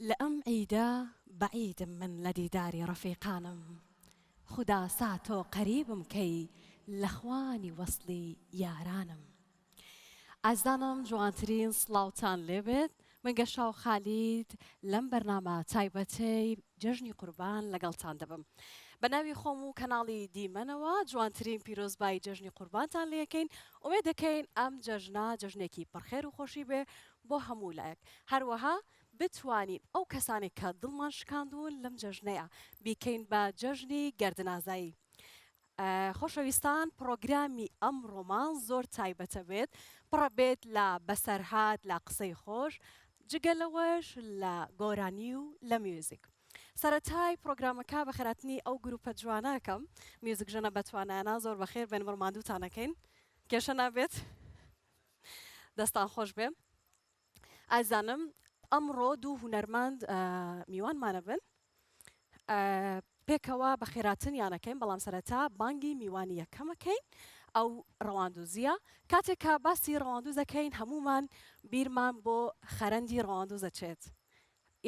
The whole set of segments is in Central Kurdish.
لأم عيدا بعيد من لدي داري رفيقانم خدا ساتو قريبم كي لخواني وصلي يارانم ئازانم جوانترین سڵاوتان لێبێت من گەشا و خالید لەم بەرنامە تایبەتەی جەژنی قوربان لەگەڵتان دەبم بە ناوی خۆم و کەناڵی دیمەنەوە جوانترین پیرۆزبای جەژنی قوربانتان لێکەین ئومێد دەکەین ئەم جەژنە جەژنێکی پڕخێر و خۆشی بێ بۆ هەموو لایەک هەروەها بتوانین ئەو کەسانێک کە دڵمان شکاندون لەم جەژنەیە بیکەین بە جەژنی گەردنازایی خۆشەویستان پرۆگرامی ئەمڕۆمان زۆر تایبەتە بێت پڕە بێت لە بەسەرهات لە قسەی خۆش جگەلەوەش لە گۆرانی و لە میوزیک سەرەتای پرۆگرامەکە بە خێراتنی ئەو گروپە جوانەکەم میوزیک ژەنە بەتوانانە زۆر بەخێر بێن بڕماندووتانەکەین کێشە نابێت دەستان خۆش بێ ئازانم ئەمڕۆ دوو هونەرمەند میوانمانە بن پێکەوە بە خێراتنیانەکەین بەڵام سەرەتا بانگی میوانی یەکەمەکەین ئەو ڕەواندوزیە کاتێککە باسی ڕەواندوز دەکەین هەمومان بیرمان بۆ خەرەندی ڕەواندوز دەچێت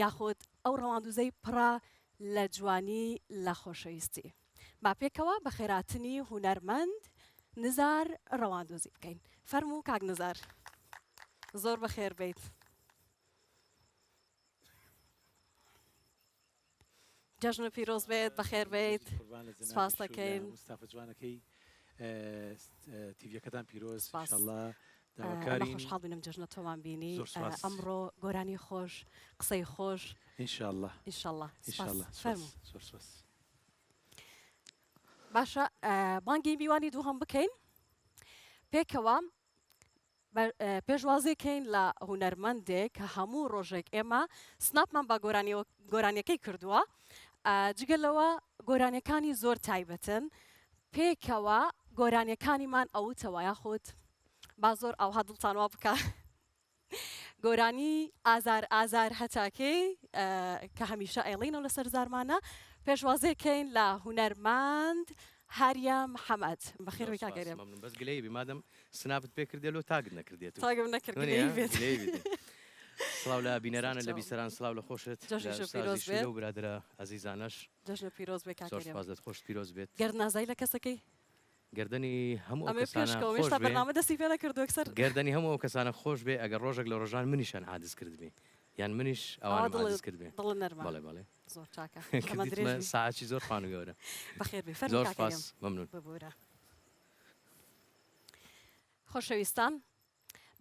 یاخود ئەو ڕەواندوزەی پڕە لە جوانی لە خۆشەویستی با پێکەوە بە خێراتنی هونەرمەند نزار ڕەواندوزی بکەین فەرموو کاک نزار زۆر بەخێر بیت جەژن پیرۆز بێت بەخێر بیت سپاس دەکەین مستافە جوانەکەی تیڤەکەتان پیرۆز ئینشاءالله داواکارین خۆشحاڵ بووینم جەژنە تۆمان بینی ئەمڕۆ گۆرانی خۆش قسەی خۆش ئینشاءالله ئینشاءالله ئینشاءالله فەرموو زۆر سپاس باشە بانگی میوانی دوو هەم بکەین پێکەوە پێشوازیکەین لە هونەرمەندێک کە هەموو ڕۆژێک ئێمە سناپمان بە گۆرانیەکەی کردووە جگەلەوە گۆرانیەکانی زۆر تایبەتن پێکەوە گۆرانیەکانیمان ئەوتەوە یاخود با زۆر ئەوها دڵتان وا بکە گۆرانی ئازار هەتاکەی کە هەمیشە ئەڵینەوە لەسەر زارمانە پێشوازیکەین لە هونەرمەند هەریە محەممەد بەخێڕی کاگەرێم بەس گلەی بیمادەم سناپت پێ کردێت و تاگت نەکردێت تاگم نەکرد سڵاو لە بینەرانە لە بیسەران سڵاو لە خۆشت و برادرە ئەزیزانەش جەژنە پیرۆز بێت زۆر خۆش پیرۆز بێت گەردنازایی لە کەسەکەی گردنی هەموو بەرنامە دەستی پێ نەکردو ئەکسەر گردنی هەموو کەسانە خۆش بێ ئەگەر ڕۆژێک لە ڕۆژان منیشان حادث کردبێ یان منیش ئەوان حادث کردبێ دڵ نەرمە بەڵێ بەڵێ زۆر چاکە ساعتی زۆر خانە گەورە بەخێر بێ زۆر سپاس مەمنون ببوورە خۆشەویستان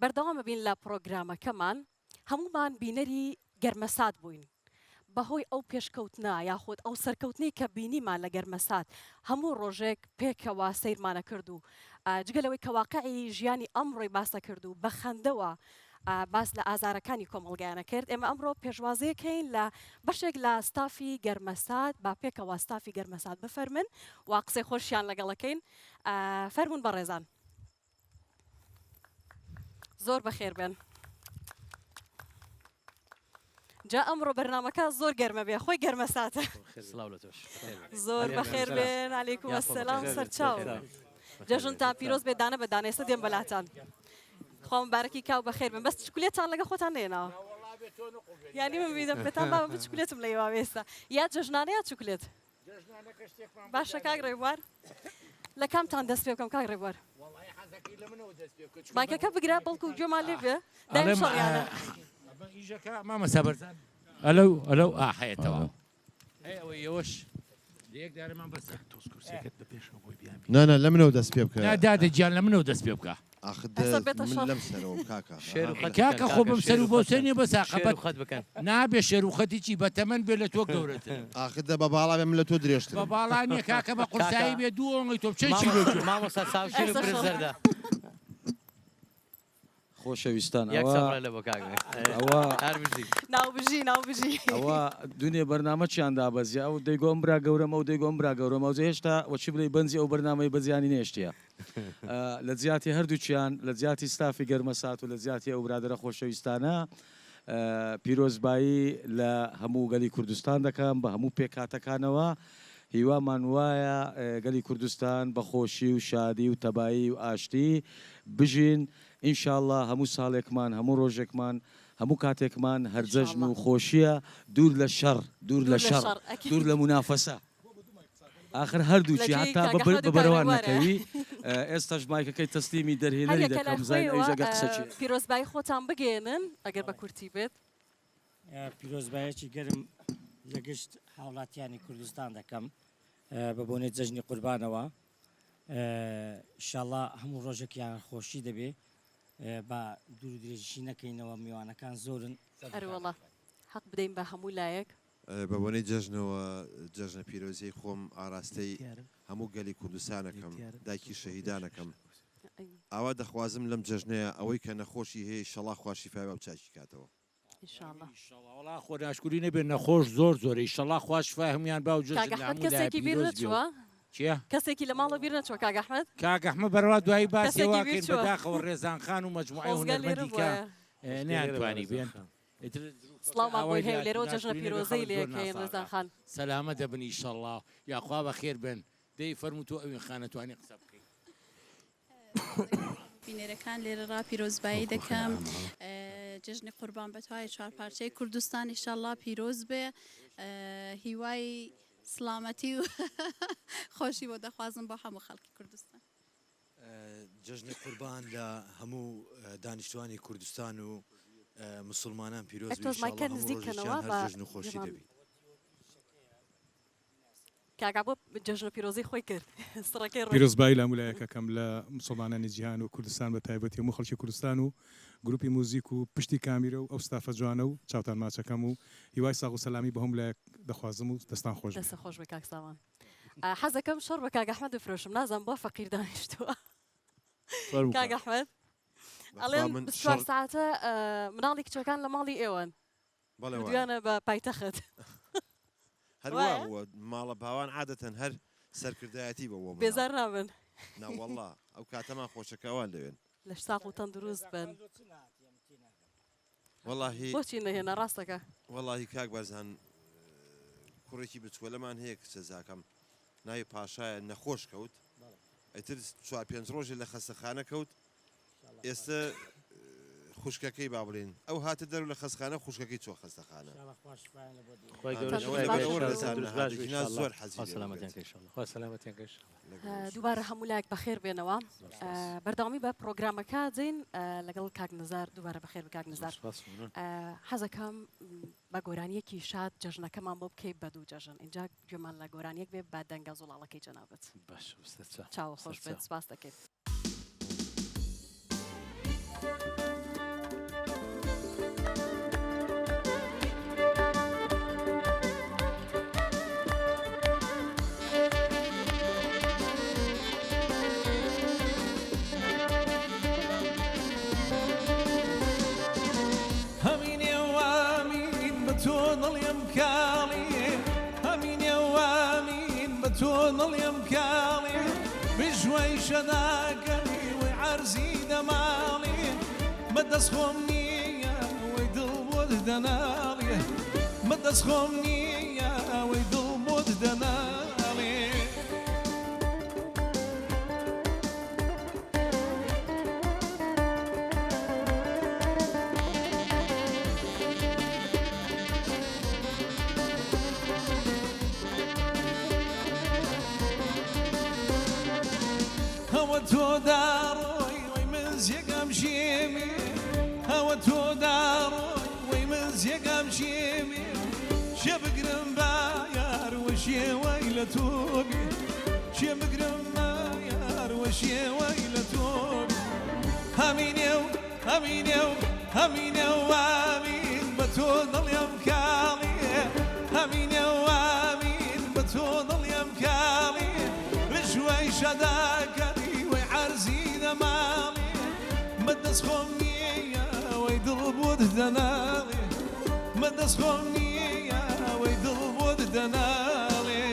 بەردەوامە بین لە پرۆگرامەکەمان هەمومان بینەری گەرمەسات بووین بەهۆی ئەو پێشکەوتنە یاخود ئەو سەرکەوتنی کە بینیمان لە گەرمەسات هەموو ڕۆژێک پێکەوە سیرمانە کرد و جگەلەوەی کەواقعی ژیانی ئەمڕۆی باسە کرد و بە خەندەوە باس لە ئازارەکانی کۆمەڵگەیانە کرد ئێمە ئەمڕۆ پێشوازیەکەین لە بەشێک لە ستافی گەرمەسات با پێکەوە ستافی گەرمەسات بفەرمن وا قسەی خۆشیان لەگەڵەکەین فەرمون بە ڕێزان زۆر بەخێر بن جا ئەمڕۆ بەرنامەکە زۆر گەرمە بێ خۆی گەرمەساتە زۆر بەخێر بێن عەلەیکوم ئەسسەلام سەرچاو جەژنتان پیرۆز بێت دانە بە دانە ئێستا دێم بەلاتان خۆم بارەکی کاو بەخێر بن بەس چکولێتان لەگە خۆتان نێنەوە یانی من بیدەم پێتان با بە چکولێتم لە ئێوە ئێستا یا جەژنانە یا چکولێت باشە کاک ڕێبوار لە کامتان دەست پێ بکەم کاک ڕێبوار مایکەکە بگرە بەڵکو گوێمان لێ بێ دایم شەڕیانە مامە سەبەرزان ئەلەو حەیەتەوە ئەوە ئێوەش یەک دارەمان بەسە تۆسکورسەکەت بە پێشەوە بۆی بیان نانە لە منەوە دەست پێ بکە دادەجیان لە منەوە دەست پێ بکە لەم سەرەوە کاکە کاکە خۆ بم سەر و بۆ سێنێ بە ساقەبەت خەت بکەن نابێ شێروخەتیی بەتەمەن بێ لە تۆ گەورەتر ئاخدە بە باڵا بێ من لە تۆ درێژتر بە باڵانیە کاکە بە قورسایی بێ دوو ئۆنگی تۆ بچێ چی مامۆستا چاوشیر و برزەردە خۆشەویستان لە بۆ کاگە ناوبژی ئەوە دونێ بەرنامەچیان دابەزیە ئەو دەیگۆم برا گەورەمە و دەیگۆم برا گەورەمە و هێشتا وەچی بڵێ بەنجی ئەو بەرنامەی بەزیانی نێشتە لە جیاتی هەردووچیان لە جیاتی ستافی گەرمەسات و لە جیاتی ئەو برادرە خۆشەویستانە پیرۆزبایی لە هەموو گەلی کوردستان دەکەم بە هەموو پێکاتەکانەوە هیوامان وایە گەلی کوردستان بە خۆشی و شادی و تەبایی و ئاشتی بژین ئینشاءالله هەموو ساڵێکمان هەموو ڕۆژێکمان هەموو کاتێکمان هەرجەژن و خۆشیە دوور لە شەڕ دوور لە شەڕ دوور لە منافەسە آخر هەردووچی هەتا بەبەرەوان نەکەوی ئێستاش مایکەکەی تەسلیمی دەرهێنەری دەکەم زای ئەوژەگە قسەچی پیرۆزبایی خۆتان بگێنن ئەگەر بە کورتی بێت پیرۆزبایەکی گەرم لە گشت هاوڵاتیانی کوردستان دەکەم بە بۆنێ جەژنی قوربانەوە ئینشاڵڵا هەموو ڕۆژێکیان خۆشی دەبێ بە دوور درێژی نەکەینەوە میوانەکان زۆرن ئەروەڵا حەق بدەین بە هەموو لایەک بە بۆنەی جەژنەوە جەژنە پیرۆزیی خۆم ئاراستەی هەموو گەلی کوردستانەکەم دایکی شەهیدانەکەم ئاوا دەخوازم لەم جەژنەیە ئەوەی کە نەخۆشی هەیە شەڵا خواشی فای بە چاکی کاتەوە وڵا خۆ ناشکوری نەبێت نەخۆش زۆر زۆری شەڵا خوش فاهمیان با و کەسێکی بیر نەچووە چیە کەسێکی لە ماڵە بیر نەچوە کاگەحمەد کاگەحمە بەرەوە دوایی باسیواکەین بەداخەوە ڕێزان خان و مەجموعی هونەرمەندیکە نەیانتوانی بێن سڵاومان بۆی هەیە لێرەوە جەژنە پیرۆزەی لێکەین ڕێزان خان سەلامە دەبنی ئیشەڵڵا یاخوا بە خێر بن دەی فەرموو تۆ ئەوین خانەتوانی قسە بکەین بینێرەکان لێرە ڕا پیرۆزبایی دەکەم جژنی قوربان بەتوای چوارپارچەی کوردستان ئیشەڵڵا پیرۆز بێ هیوای سلامەتی و خۆشی بۆ دەخوازم بۆ هەموو خەڵکی کوردستان جژنی قوربان لە هەموو دانیشتوانی کوردستان و مسلمانان پیرۆز جژن و خۆشی دەبی کاگا بۆ جەژنە پیرۆزی خۆی کرد سڕەکەی پیرۆزبایی لە مولایەکەکەم لە مسلمانانی جیهان و کوردستان بە تایبەتی هەموو خەڵکی کوردستان و گروپی موزیک و پشتی کامیرە و ئەو ستافە جوانە و چاوتان ماچەکەم و هیوای ساغ و سەلامی بە هەموو لایەک دەخوازم و دەستان خۆش دەستە خۆش بە کاک سامان حەزەکەم شەڕ بە کاگەحمەد بفرۆشم نازانم بۆ فەقیر دانیشتووە کاگەحمەد ئەڵێن 4 ساعتە مناڵی کچەکان لە ماڵی ئێوەن دویانە بە پایتەخت هەروە ماڵە باوان عادەتەن هەر سەرکردایەتی بەوە بێزار نابن ناوەڵڵا ئەو کاتەمان خۆشەکەوان لەوێن لە ساق و تەندروست بن وەڵاهی بۆچی نەهێنا ڕاستەکە وەڵاهی کاک بەرزان کوڕێکی بچوە لەمان هەیە کچە زاکەم ناوی پاشایە نەخۆش کەوت ئەیتر 4-5 ڕۆژی لە خەستەخانە کەوت ئێستا خوشکەکەی با بڵێن ئەو هاتە دەرو لە خەستخانە خوشکەکەی چۆ خەستەخانە زۆر دووبارە هەموو لایەک بەخێر بێنەوە بەردەوامی بە پرۆگرامەکە دەین لەگەڵ کاک نزار دووبارە بەخێر کاک نزار حەزەکەم بە گۆرانیەکی شاد جەژنەکەمان بۆ بکەیت بە دوو جەژن اینجا گوێمان لە گۆرانیەک بێ بە دەنگە زوڵاڵەکەی جەنابەت چاوە خۆش بێت سپاس دەکەیت ظلم كالي بجوي شداقني وعرزي دمالي مدس خمنية ويدل ودنالي مدس خمنية ويدل ودنالي تو داروي ويمزيق امشيمي هوا تو داروي ويمزيق امشيمي شبقرم بايار وشي ويلتوبي شبقرم بايار وشي ويلتوبي همينيو همينيو همينيو وامين بتوضل يا مكالي همينيو وامين بتوضل يا مكالي بشوي شداك عرزينا مالي مدس خمنية ويدل ودنالي مدس خمنية ويدل ودنالي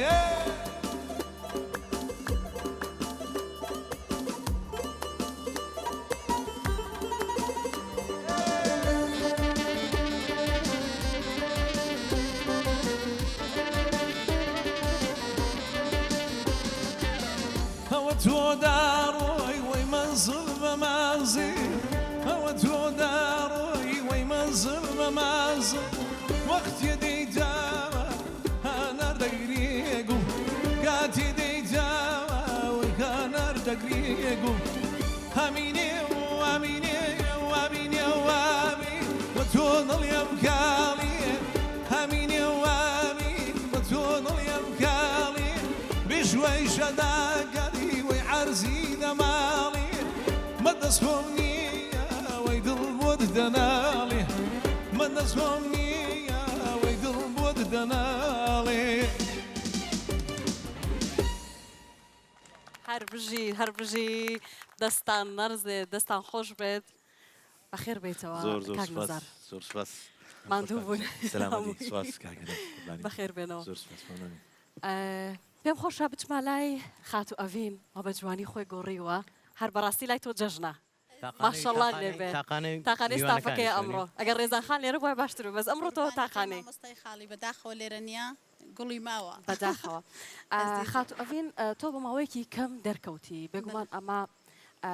هوا تو داروي ويمنزل بمنزل هوا تو داروي ويمنزل نماز وقت يدي داوى هنار دقريقو قات يدي داوى وهنار دقريقو هميني واميني واميني وامي وتون اليمكالي هميني وامي وتون اليمكالي بشوي شداقلي ويعرزي دمالي مدسهمني ويد البود دنالي مدسهمني ويد البود دنالي هەربژی دەستان نەرزێ دەستان خۆش بێت بەخێر بێتەوە زۆر کاک نزار زۆر سپاس ماندوو بوون سلامتی سپاس کاکەدە بەخێر بێنەوە زۆر سپاس فەرمانێ پێم خۆشە بچمە لای خات و ئەڤین ئەو بە جوانی خۆی گۆڕیوە هەر بەڕاستی لای تۆ جەژنە ماشەڵڵا لێبێ تاقانەی ستافەکەی ئەمڕۆ ئەگەر ڕێزانخان لێرە بۆی باشتر بەس ئەمڕۆ تۆ تاقانەی مامۆستای خاڵی بەداخەوە لێرە نییە گوڵی ماوە بەداخەوە خات و ئەڤین تۆ بە ماوەیەکی کەم دەرکەوتی بێگومان ئەمە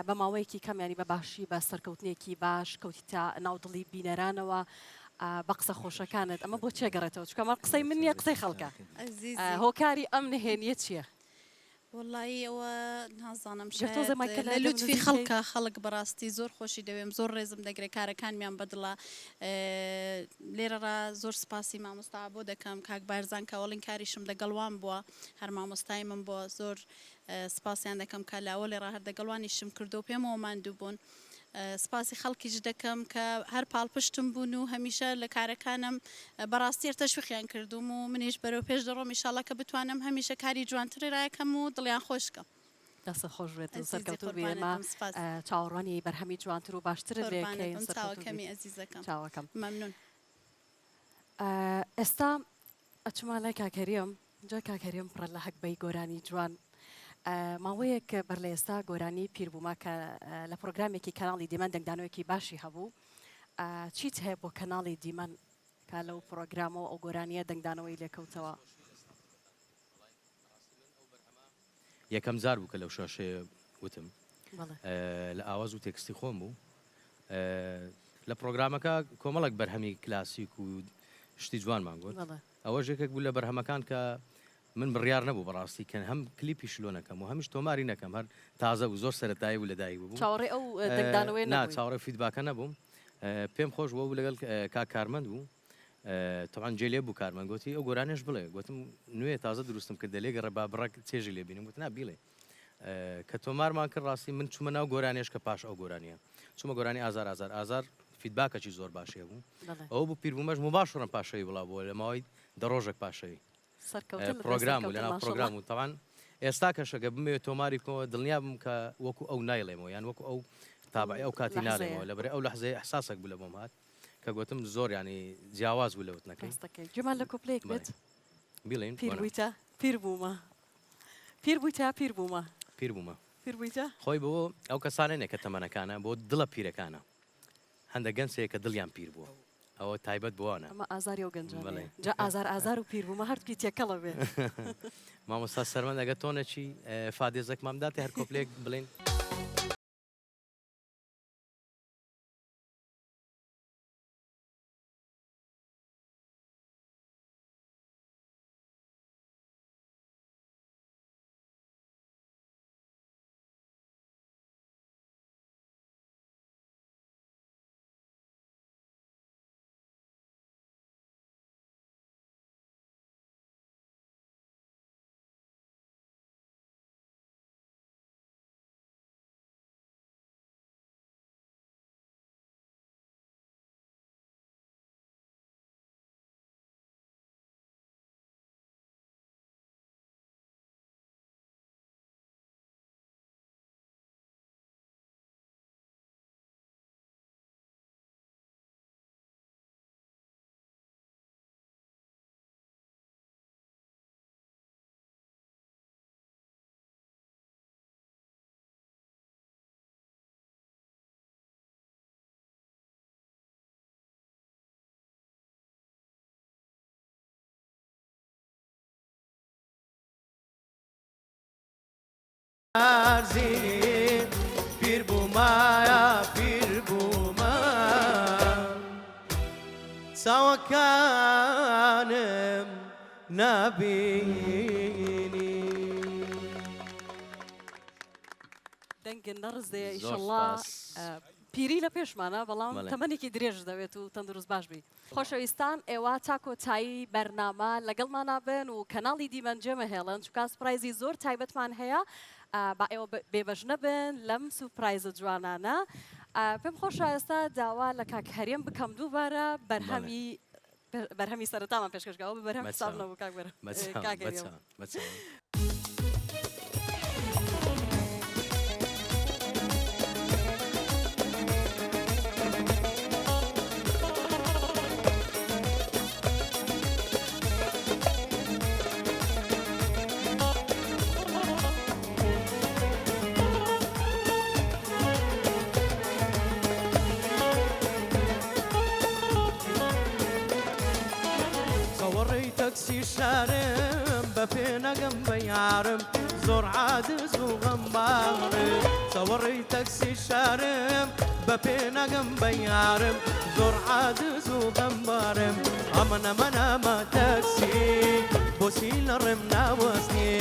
بە ماوەیەکی کەم ینی بەباشی بە سەرکەوتنێکی باش کەوتی تا ناودڵی بینەرانەوە بە قسە خۆشەکانت ئەمە بۆ چێگەڕێتەوە چکەمە قسەی من نییە قسەی خەڵکە هۆکاری ئەم نهێنیە چییە؟ وڵی ئەوە نازانم تۆزە مایکل لە لوتفی خەڵکە خەڵک بەڕاستی زۆر خۆشی دەوێم زۆر ڕێزم دەگرێت کارەکانمیان بەدڵە لێرەڕا زۆر سپاسی مامۆستا بۆ دەکەم کاک بارزان کەوەڵین کاریشم دەگەڵوان بووە هەر مامۆستای من بووە زۆر سپاسیان دەکەم کە لاوە لێرە هەر دەگەڵوانیشم کردو و پێمەوە ماندوو بوون سپاسی خەڵکیش دەکەم کە هەر پاڵپشتم بوون و هەمیشە لە کارەکانم بەڕاستی تەشویقیان کردوم و منیش بەرەو پێش دەڕۆم ئینشاڵڵا کە بتوانم هەمیشە کاری جوانتری ڕایەکەم و دڵیان خۆشکەم دەستە خۆش بێت سەرکەوتو بێمە چاوەڕوانی بەرهەمی جوانتر و باشتر چاوەکەمی ئەزیزەکەم چاوەکەم مەمنون ئێستا ئەچما لای کاکەریەم جا کاکەریەم پڕە لە هەکبەی گۆرانی جوان ماوەیەک بەر لە ئێستا گۆرانی پیر بوومە کە لە پرۆگرامێکی کەناڵی دیمەن دەنگدانەوەیەکی باشی هەبوو چیت هەیە بۆ کەناڵی دیمەن کا لەو پرۆگرامەوە ئەو گۆرانیە دەنگدانەوەی لێکەوتەوە یەکەم زار بوو کە لەو شاشەیە وتم لە ئاواز و تێکستی خۆم بوو لە پرۆگرامەکە کۆمەڵک بەرهەمی کلاسیک و شتی جوانمان گوت ئەوە ژێکێک بوو لە بەرهەمەکان کە من بڕیار نەبوو بەڕاستی کە هەم کلیپی شلۆ نەکەم و هەمیش تۆماری نەکەم هەر تازە و زۆر سەرەتایی و لەدایک بوو چاوەڕێ ئەو دەنگدانەوەی نا چاوەڕێ فیدباکە نەبووم پێم خۆش بوو لەگەڵ کاک کارمەند بوو تەوان جێلێ بوو کارمەند گوتی ئەو گۆرانیش بڵێ گوتم نوێ تازە دروستم کردە لێگەڕێ با بڕێک چێژی لێ بینم گوت نابیڵێ کە تۆمارمان کرد ڕاستی من چوومە ناو گۆرانیش کە پاش ئەو گۆرانیە چوومە گۆرانی ئازار فیدباکەکی زۆر باشێ بوو ئەو بوو پیربوومەش مباشڕەن پاشەوی بڵاو بووە لە ماوەی دەڕۆژێک پاشەوی پرۆگرام و لەناو پرۆگرام و تەوان ئێستا کەشەکە بمەوێت تۆماری بکەوە دڵنیا بم کە وەکو ئەو نایڵێمەوە یان وەکو ئەو تابعی ئەو کاتی ناڵێمەوە لەبەرێ ئەو لەحزەی ئەحساسێک بوو لە بۆم هات کە گوتم زۆر ینی جیاواز بوو لە وتنەکەی گوێمان لە کۆپلەیەک بێت بیڵێن پیر بوویتە پیر بوومە پیر بوویتە پیر بوومە پیر بوومە پیر بوویتە خۆی بۆ ئەو کەسانێنێ کە تەمەنەکانە بۆ دڵە پیرەکانە هەندە گەنجەیە کە دڵیان پیر بووە ئەوە تایبەت بووانە ئەمە ئازاری و گەنجانە جا ئازار و پیر بوومە هەردووکی تێکەڵە بێ مامۆستا سەرمەند ئەگە تۆنەچی فادێزەکمان بداتێ هەر کۆپلێک بڵێن پیر بوومایە پیر بوومە ساوەکانم نابینی دەنگن نەڕزێ ئیشەڵڵا پیری لە پێشمانە بەڵام تەمەنێکی درێژ دەوێت و تەندروست باش بی خۆشەویستان ئێوە تا کۆتایی بەرنامە لەگەڵمانە بن و کەناڵی دیمەنجێمە هێڵن چکە سوپرایزی زۆر تایبەتمان هەیە با ئێوە بێبەش نەبن لەم سوپرایزە جوانانە پێم خۆشە ئێستا داوا لە کاک هەرێم بکەم دووبارە بەرهەمی سەرەتامان پێشکەشگاوە بەرهەم حساب نەبوو کاک هەرێم تاکسی شارم بە پێنەگەم بە یارم زۆر عادز و غەمبارم چاوەڕێی تاکسی شارم بە پێنەگەم بە یارم زۆر عادز و غەمبارم ئەمە تاکسی بۆچی لە ڕێم ناوەستێ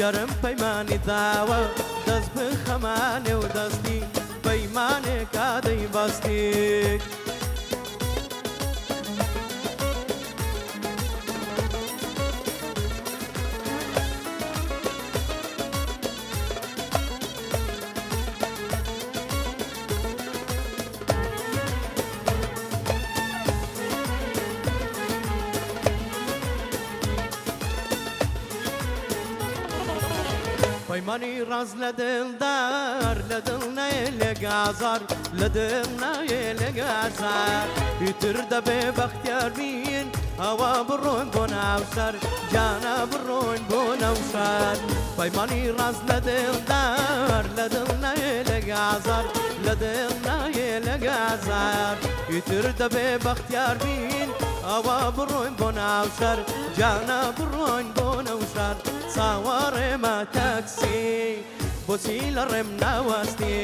یارم پەیمانی داوە دەست بخەمانێ و دەستی پەیمانێک کادەی بەستی پەیمانی ڕاز لە دڵدار لە دڵ نایە لە گازار لە دڵ نایە لە گازار ئیتر دەبێ بەختیار بین ئەوە بڕۆین بۆ ناو شار جانە بڕۆین بۆ ناو شار پەیمانی ڕاز لە دڵدار لە دڵ نایە لە گازار لە دڵ نایە لە گازار ئیتر دەبێ بەختیار بین ئەوە بڕۆین بۆ ناو شار جانە بڕۆین بۆ ناو شار ساوەڕێمە تاکسی بۆچی لە ڕێم ناوەستی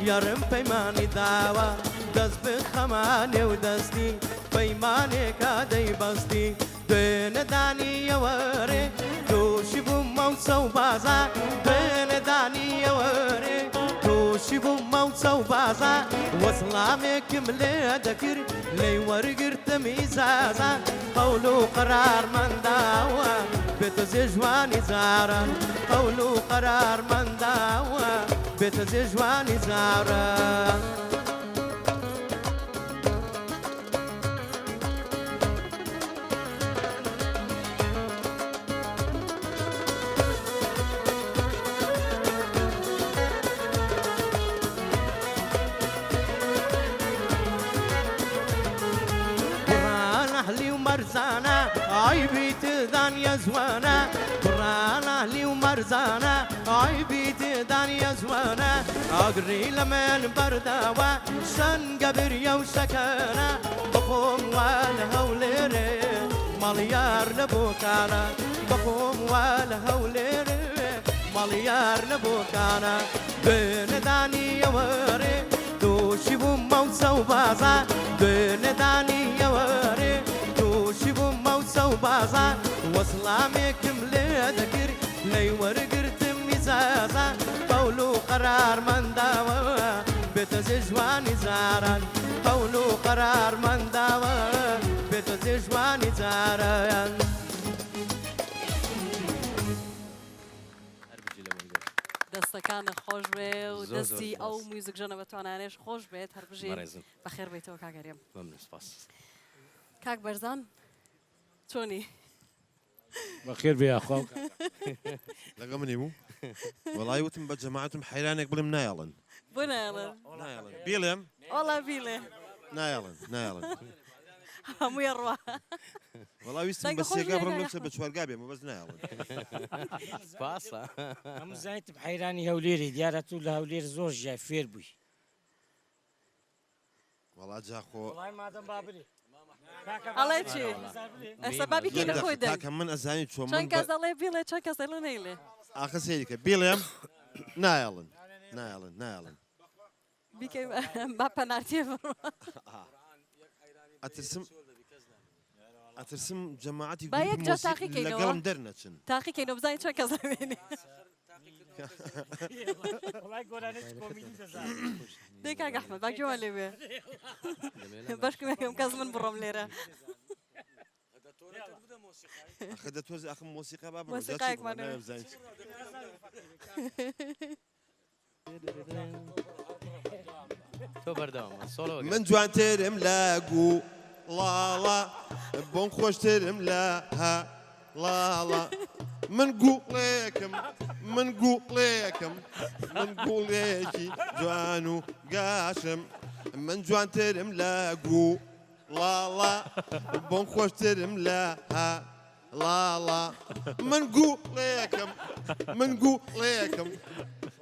یارم پەیمانی داوە دەست بخەمانێ و دەستی پەیمانێکە دەیبەستی دوێنەدانیەوەرێ تووشی بووم مەوچە و بازە دوێنەدانیەوەرێ تووشی بووم مەوچە و بازە وەسڵامێکم لێ دەکرد لێی وەرگرتم ئیزازە قەول و قەرارمەنداوە بێتە زێ ژوانی جاران قەول و قەرارمەنداوە بێتە زێ ژوانی جاران مرزانە عیبی تدانیە جوانە بڕان ئەهلی و مەرزانە عیبی تدانیە جوانە ئاگری لە من بەرداوە شەنگە بریە و شەکەنە بخۆم وا لە هەولێرێ ماڵیار لە بۆکانە بخۆم وا لە هەولێرێ ماڵیار لە بۆکانە دوێنەدانیەوەرێ تووشی بووم مەوچە و بازە دوێنەدانیەوەرێ تووشی بووم مەوچە و بازە وەسڵامێکم لێ دەکرد لەی وەرگرتم ئیجازە قەول و قەرارمەنداوە بێتە زێ ژوانی جاران قەول و قەرارمەنداوە بێتە زێ ژوانی جاران دەستەکانە خۆش بێ و دەستی ئەو موزیک ژەنە بەتوانانێش خۆش بێت هەر بژێ بەخێر بیتەوە کاگەرێم کاک بەرزان چۆنی بەخێر بێ ئاخوا لەگە منی بوو وەڵای وتم بە جەماعەتم حەیرانێک بڵێم نایەڵن بۆ نایەڵن بیڵێم وەڵا بیڵێ نایەڵن هەمووی ڕوا وەڵای ویستم بە سێگا بڕم لەم بە چوارگا بێم بەس نایەڵن باسە هەموو زانیتم حەیرانی هەولێری دیارە تو لە هەولێر زۆر ژای فێر بووی وەڵا جاخۆ ئەڵێ چی ئەستا بابی کێنە خۆی دەن کاکە من ئەزانی چۆن چەند کەس دەڵێ بیڵێ چەند کەس دەڵێ نەیڵێ ئاخە سەیریکە بیڵێم نایەڵن بیکە با پەنارتیە بڕۆ ئەترسم ئەترسم جەماعەتی با یەک جا تاقیکەینەوە لەگەڵم دەرنەچن تاقیکەینەوە بزانین چۆن کەس دەبێنێ دەی کاک ئەحمەد با گوێوان لێوێ بەشکم یەکەم کەس من بڕۆم لێرە ئەخە دەتوەزی ئەخم مۆسیقا با مۆسیقایەکمان تۆ بەردەوام سۆڵەوە من جوانترم لە گو ڵاڵا بۆم خۆشترم لە ها ڵاڵا من گوڵێکم من گوڵێکم من گوڵێکی جوان و گاشم من جوانترم لە گو ڵاڵا بۆم خۆشترم لە ها ڵاڵا من گوڵێکم من گوڵێکم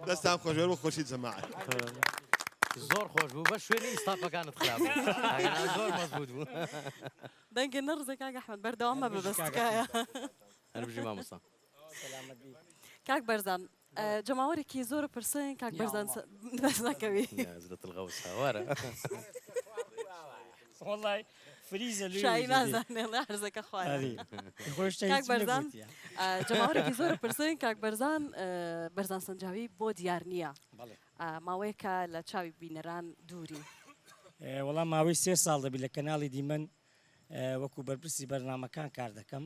دەستان خۆشوێر و خۆشی جەماعەت زۆر خۆش بوو بە شوێنی ئیستاپەکانت خراپ زۆر مەزبوط بوو دەنگە نەڕزە کاک ئەحمەد بەردەوامە بەبەستکایە هەربژی مامۆستا کاک بەرزان جەماوەرێکی زۆر پرسن کاک بەرزان بەس نەکەوی حەزرەت الغەوس هاوارە والله فريزة شاي نازانێ هەرزەکە خوارد کاک بەرزان جەماوەرێکی زۆر پرسن کاک بەرزان بەرزان سەنجاوی بۆ دیار نییە ماوەیەکە لە چاوی بینەران دووری وەڵام ماوەی 3 ساڵ دەبی لە کەناڵی دیمەن وەکو بەرپرسی بەرنامەکان کار دەکەم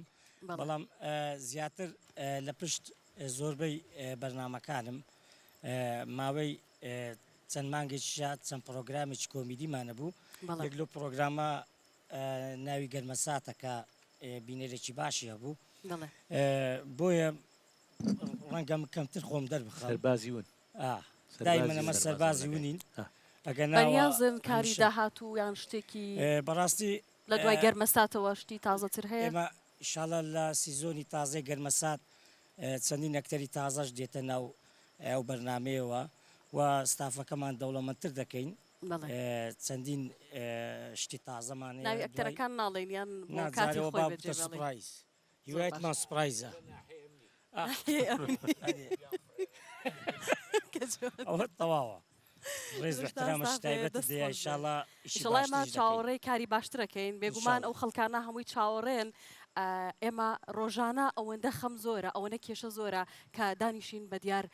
بەڵام زیاتر لە پشت زۆربەی بەرنامەکانم ماوەی چەند مانگێکیشا چەند پرۆگرامێکی کۆمیدیمانە بوو یەک لەو پرۆگرامە ناوی گەرمەساتەکە بینەرێکی باشی هەبوو بۆیە ڕەنگەم کەمتر خۆم دەربخەم سەربازی ون دایمەن ئەمە سەربازی ونین بەنیازن کاری داهاتوو یان شتێکی بەڕاستی لە دوای گەرمەساتەوە شتی تازەتر هەیە ئێمە ئیشاڵە لە سیزۆنی تازای گەرمەسات چەندین ئەکتەری تازەش دێتە ناو ئەو بەرنمەیەوە و ستافەکەمان دەوڵەمەندتر دەکەین چەندین شتی تازەمان ناوی ئەکتەرەکان ناڵێن یان سپرایز هیوایەتمان سپرایزە ئەوە تەواوە ڕێز احترامەش تایبەت دێ ئینشاڵڵا ئینشاڵڵا چاوەڕێی کاری باشترەکەین بێگومان ئەو خەڵکانە هەمووی چاوەڕێن ئێمە ڕۆژانە ئەوەندە خەم زۆرە ئەوەنە کێشە زۆرە کە دانیشین بە دیار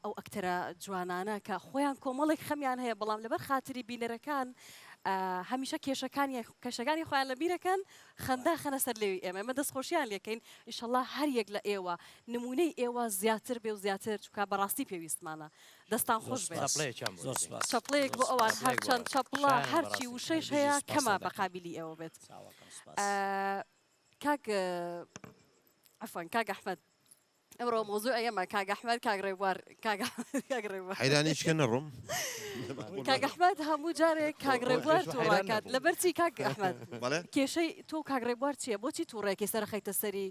ئەو ئەکتەرە جوانانە کە خۆیان کۆمەڵێک خەمیان هەیە بەڵام لەبەر خاتری بینەرەکان هەمیشە کێشەکانی خۆیان لە بیرەکەن خەندا خەنە سەر لێوی ئێمە ئێمە دەستخۆشییان لێکەین ئینشاڵڵا هەر یەک لە ئێوە نمونەی ئێوە زیاتر بێ و زیاتر چکە بەڕاستی پێویستمانە دەستان خۆش بێت چەپڵەیەک بۆ ئەوان هەرچەند چەپڵە هەرچی وشەیش هەیە کەمە بەقابلی ئێوە بێت کاک عفوان کاک ئەحمەد ئەمڕۆ مۆزوع ئێمە کاک ئەحمەد کاک ڕێبوار حەیرانیشکە نەڕۆم کاک ئەحمەد هەموو جارێک کاک ڕێبوار تووڕاکات لەبەرچی کاک ئەحمەد کێشەی تۆ کاک ڕێبوار چییە بۆچی تووڕێکی سەرخەیتە سەری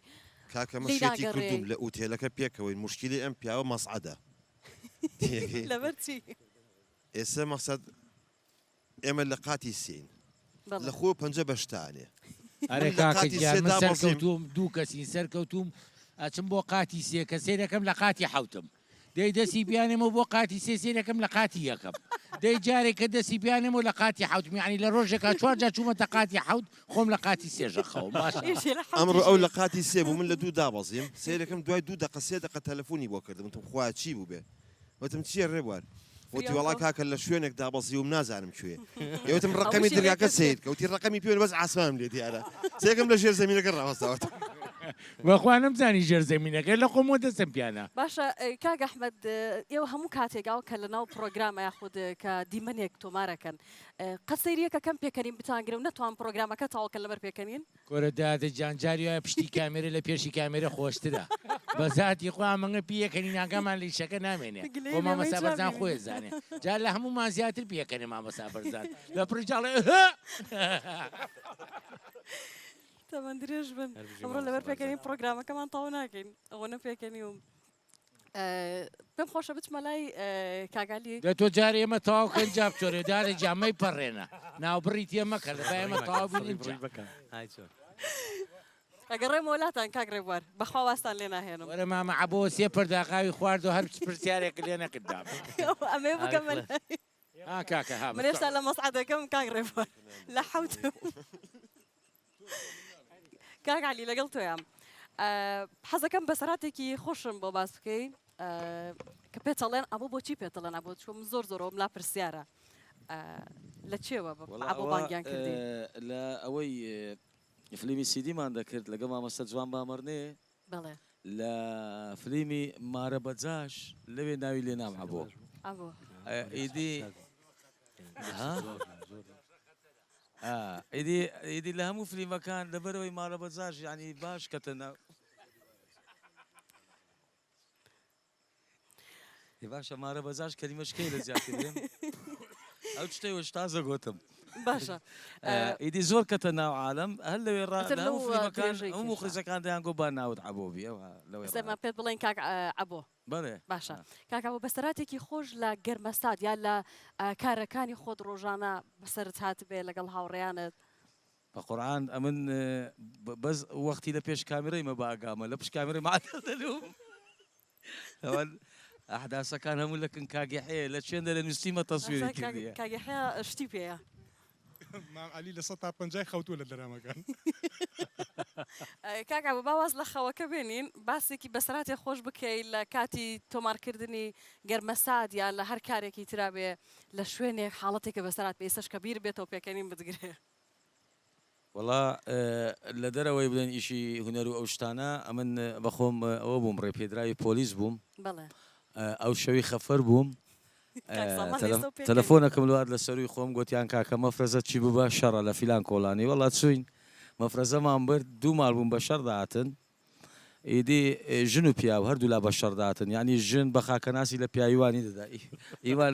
کاکە مەشێتی کردوم لە ئوتێلەکە پێکەوەی مشکلی ئەم پیاوە مەسعەدە لەبەرچی ئێستا مەقسەد ئێمە لە قاتی سین لە خۆ پەنجە بەشتانێ ئەرێ کاکەگیان من سەرکەوتوم دوو کەسی سەرکەوتوم ئەچم بۆ قاتی سێ کە سێرەکەم لە قاتی حوتم دەی دەستی بیانێمەوە بۆ قاتی سێ سێرەکەم لە قاتی یەکەم دەی جارێک کە دەستی بیانێمەوە لە قاتی حوتم یعنی لە ڕۆژێکا چوار جا چوومەتە قاتی حوت خۆم لە قاتی سێژە خەوم باشە ئەمڕۆ ئەو لە قاتی سێ بوو من لە دوو دابەزیم سێرەکەم دوای 2 دقە 3 دقە تەلەفۆنی بۆ کردم وتم خوا چی بوو بێ وتم چییە ڕێبوار وتی وەڵا کاکە لە شوێنێک دابەزیوم نازانم کوێ ئێوتم ڕقەمی دەریاکە سید کەوتی ڕقەمی پێوە بەس ئاسمانم لێ دیارە سێکم لە ژێر زەمینەکە ڕاوەستاوە بەخوانم زانی ژێر زەمینەکە لە خۆمەوە دەستم پیانە باشە کاک ئەحمەد ئێوە هەموو کاتێکاوە کە لە ناو پرۆگرامە یاخود کە دیمەنێک تۆمارەکەن قەسەریەکە کەم پێکەنین بتانگرە و نەتوان پرۆگرامەکە تاوەکە لەبەر پێکەنین کۆرەدادە جانجاری وایە پشتی کامێرە لە پێشی کامێرە خۆشترە بە ذاتی خۆ مەنگە پێکەنی ناگەمان لیشەکە نامێنێ بۆ مامەسا بەرزان خۆی زانێ جار لە هەمومان زیاتر پێکەنێ مامەسا بەرزان لە پرجاڵێ تەمەەن درێژ بن ئەمڕۆ لەبەر پێکەنی پرۆگرامەکەمان تاو ناکەین ئەوە نەپێکەنی و پێم خۆشە بچمە لای کاگالی لە تۆ جارێ ئێمە تەواوکەن جا بچۆرێ دارە جامەی پەڕێنە ناوبڕی تێمەکە لە ئێمە تەواو بینین ئەگەڕێ مۆلاتان کاک ڕێبوار بەخوا واستان لێ ناهێنم وەرە مامە عەبۆ سێ پەرداقاوی خوارد و هەر پرسیارێک لێ نەکردام ئەمێ بکەم کاکە من هێشتا لە مەسعەدەکەم کاک ڕێبوار لە حەوتم کاک علی لەگەڵ تۆیان حەزەکەم بەسەراتێکی خۆشم بۆ باس بکەین کە پێچەڵێن ئەبوو بۆچی پێتەڵێن ئەبوو چۆم زۆر زۆرەوە ملا پرسیارە لە چێوە ئەبوو بانگیان کردی لە ئەوەی فلیمی سیدیمان دەکرد لەگە مامەستە جوان بامەڕنێ بڵێ لە فلیمی مارە بەجاش لەوێ ناوی لێ نام هەبوو ئیدی ئیدی لە هەموو فلیمەکان لەبەرەوەی مارە بەجاش یعنی باش کەتە ناو باشە مارە بەجاش کەلیمەشکەی لە زیاتر بێن ئەو شتەوەش تازە گۆتم باشە ئیدی زۆر کەتە ناو عالم هەر لەوێ هەموو فلیمەکان هەموو مخرجەکان دەیان گۆ با ناوت عەبۆبی سەرمان پێت بڵێن کاک عەبۆ بەڵێ باشە کاکەوە بەسەراتێکی خۆش لە گەرمەسات یا لە کارەکانی خۆت ڕۆژانە بەسەرت هات بێ لەگەڵ هاوڕێیانت بە قورعان ئەمن بەس وەختی لە پێش کامێرەی مە باگامە لە پشت کامێرەی معتەڵ دەلوم ئەحداسەکان هەموو لەکن کاگەحەیە لە چێندە لە نووسیمە تەسویری کردیە کاگەحەیە شتی پێیە مام علی لە 150 خەوتووە لە دەرامەکان کاکە بە باواز لە خەوەکە بێنین باسێکی بەسەراتی خۆش بکەیت لە کاتی تۆمارکردنی گەرمەسات یان لە هەر کارێکی ترابێ لە شوێنێک حاڵەتێکە بەسەرات پێ ئێستش کە بیر بێتەوە پێکەنین بتگرێ وەڵا لە دەرەوەی بڵێن ئیشی هونەر و ئەو شتانە ئەمن بەخۆم ئەوە بووم ڕێپێدراوی پۆلیس بووم ئەو شەوی خەفەر بووم تەلەفۆنەکەم لوات لە سەروی خۆم گوتیان کاکە مەفرەزە چی بوو بە شەڕە لە فیلان کۆڵانی وەڵات چوین مەفرەزەمان برد 2 ماڵ بووم بە شەڕ داهاتن ئیدی ژن و پیا و هەردوو لا بە شەڕ داهاتن یعنی ژن بە خاکەناسی لە پیاویوانی دەدا ئیوان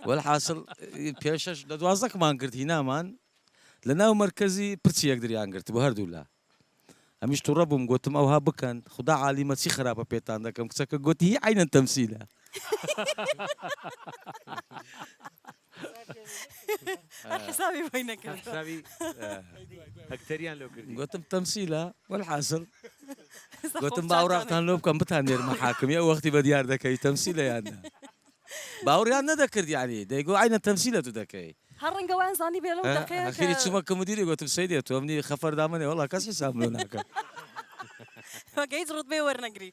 وەڵحاصل پێشەش لە 12مان کرد هینامان لە ناو مەرکەزی پرچی یەک دریان گرت بۆ هەردوو لا ئەمیش تووڕە بووم گوتم ئەوها بکەن خدا عالیمە چی خراپە پێتان دەکەم کچەکە گوتی هی عینەن تەمسیلە حسابی بۆی نەکرد هەکتەریان لێ کردی گوتم تەمسیلە وەڵحاصل گوتم باوڕاتان لۆ بکەم بتانێرمە حاکمی ئەو وەختی بە دیار دەکەی تەمسیلە یاندا باوڕیان نەدەکرد یعنی دەیگو عینە تەمسیلە تو دەکەی هەر ڕەنگەوان زانی بێ لەو ئەخیری چوومە کە مدیری گوتم سەیدێ تۆ ئەمنی خەفەر دامنێ وەڵا کەس حساب لۆ ناکەم گەیت ڕوتبێ وەرنەگری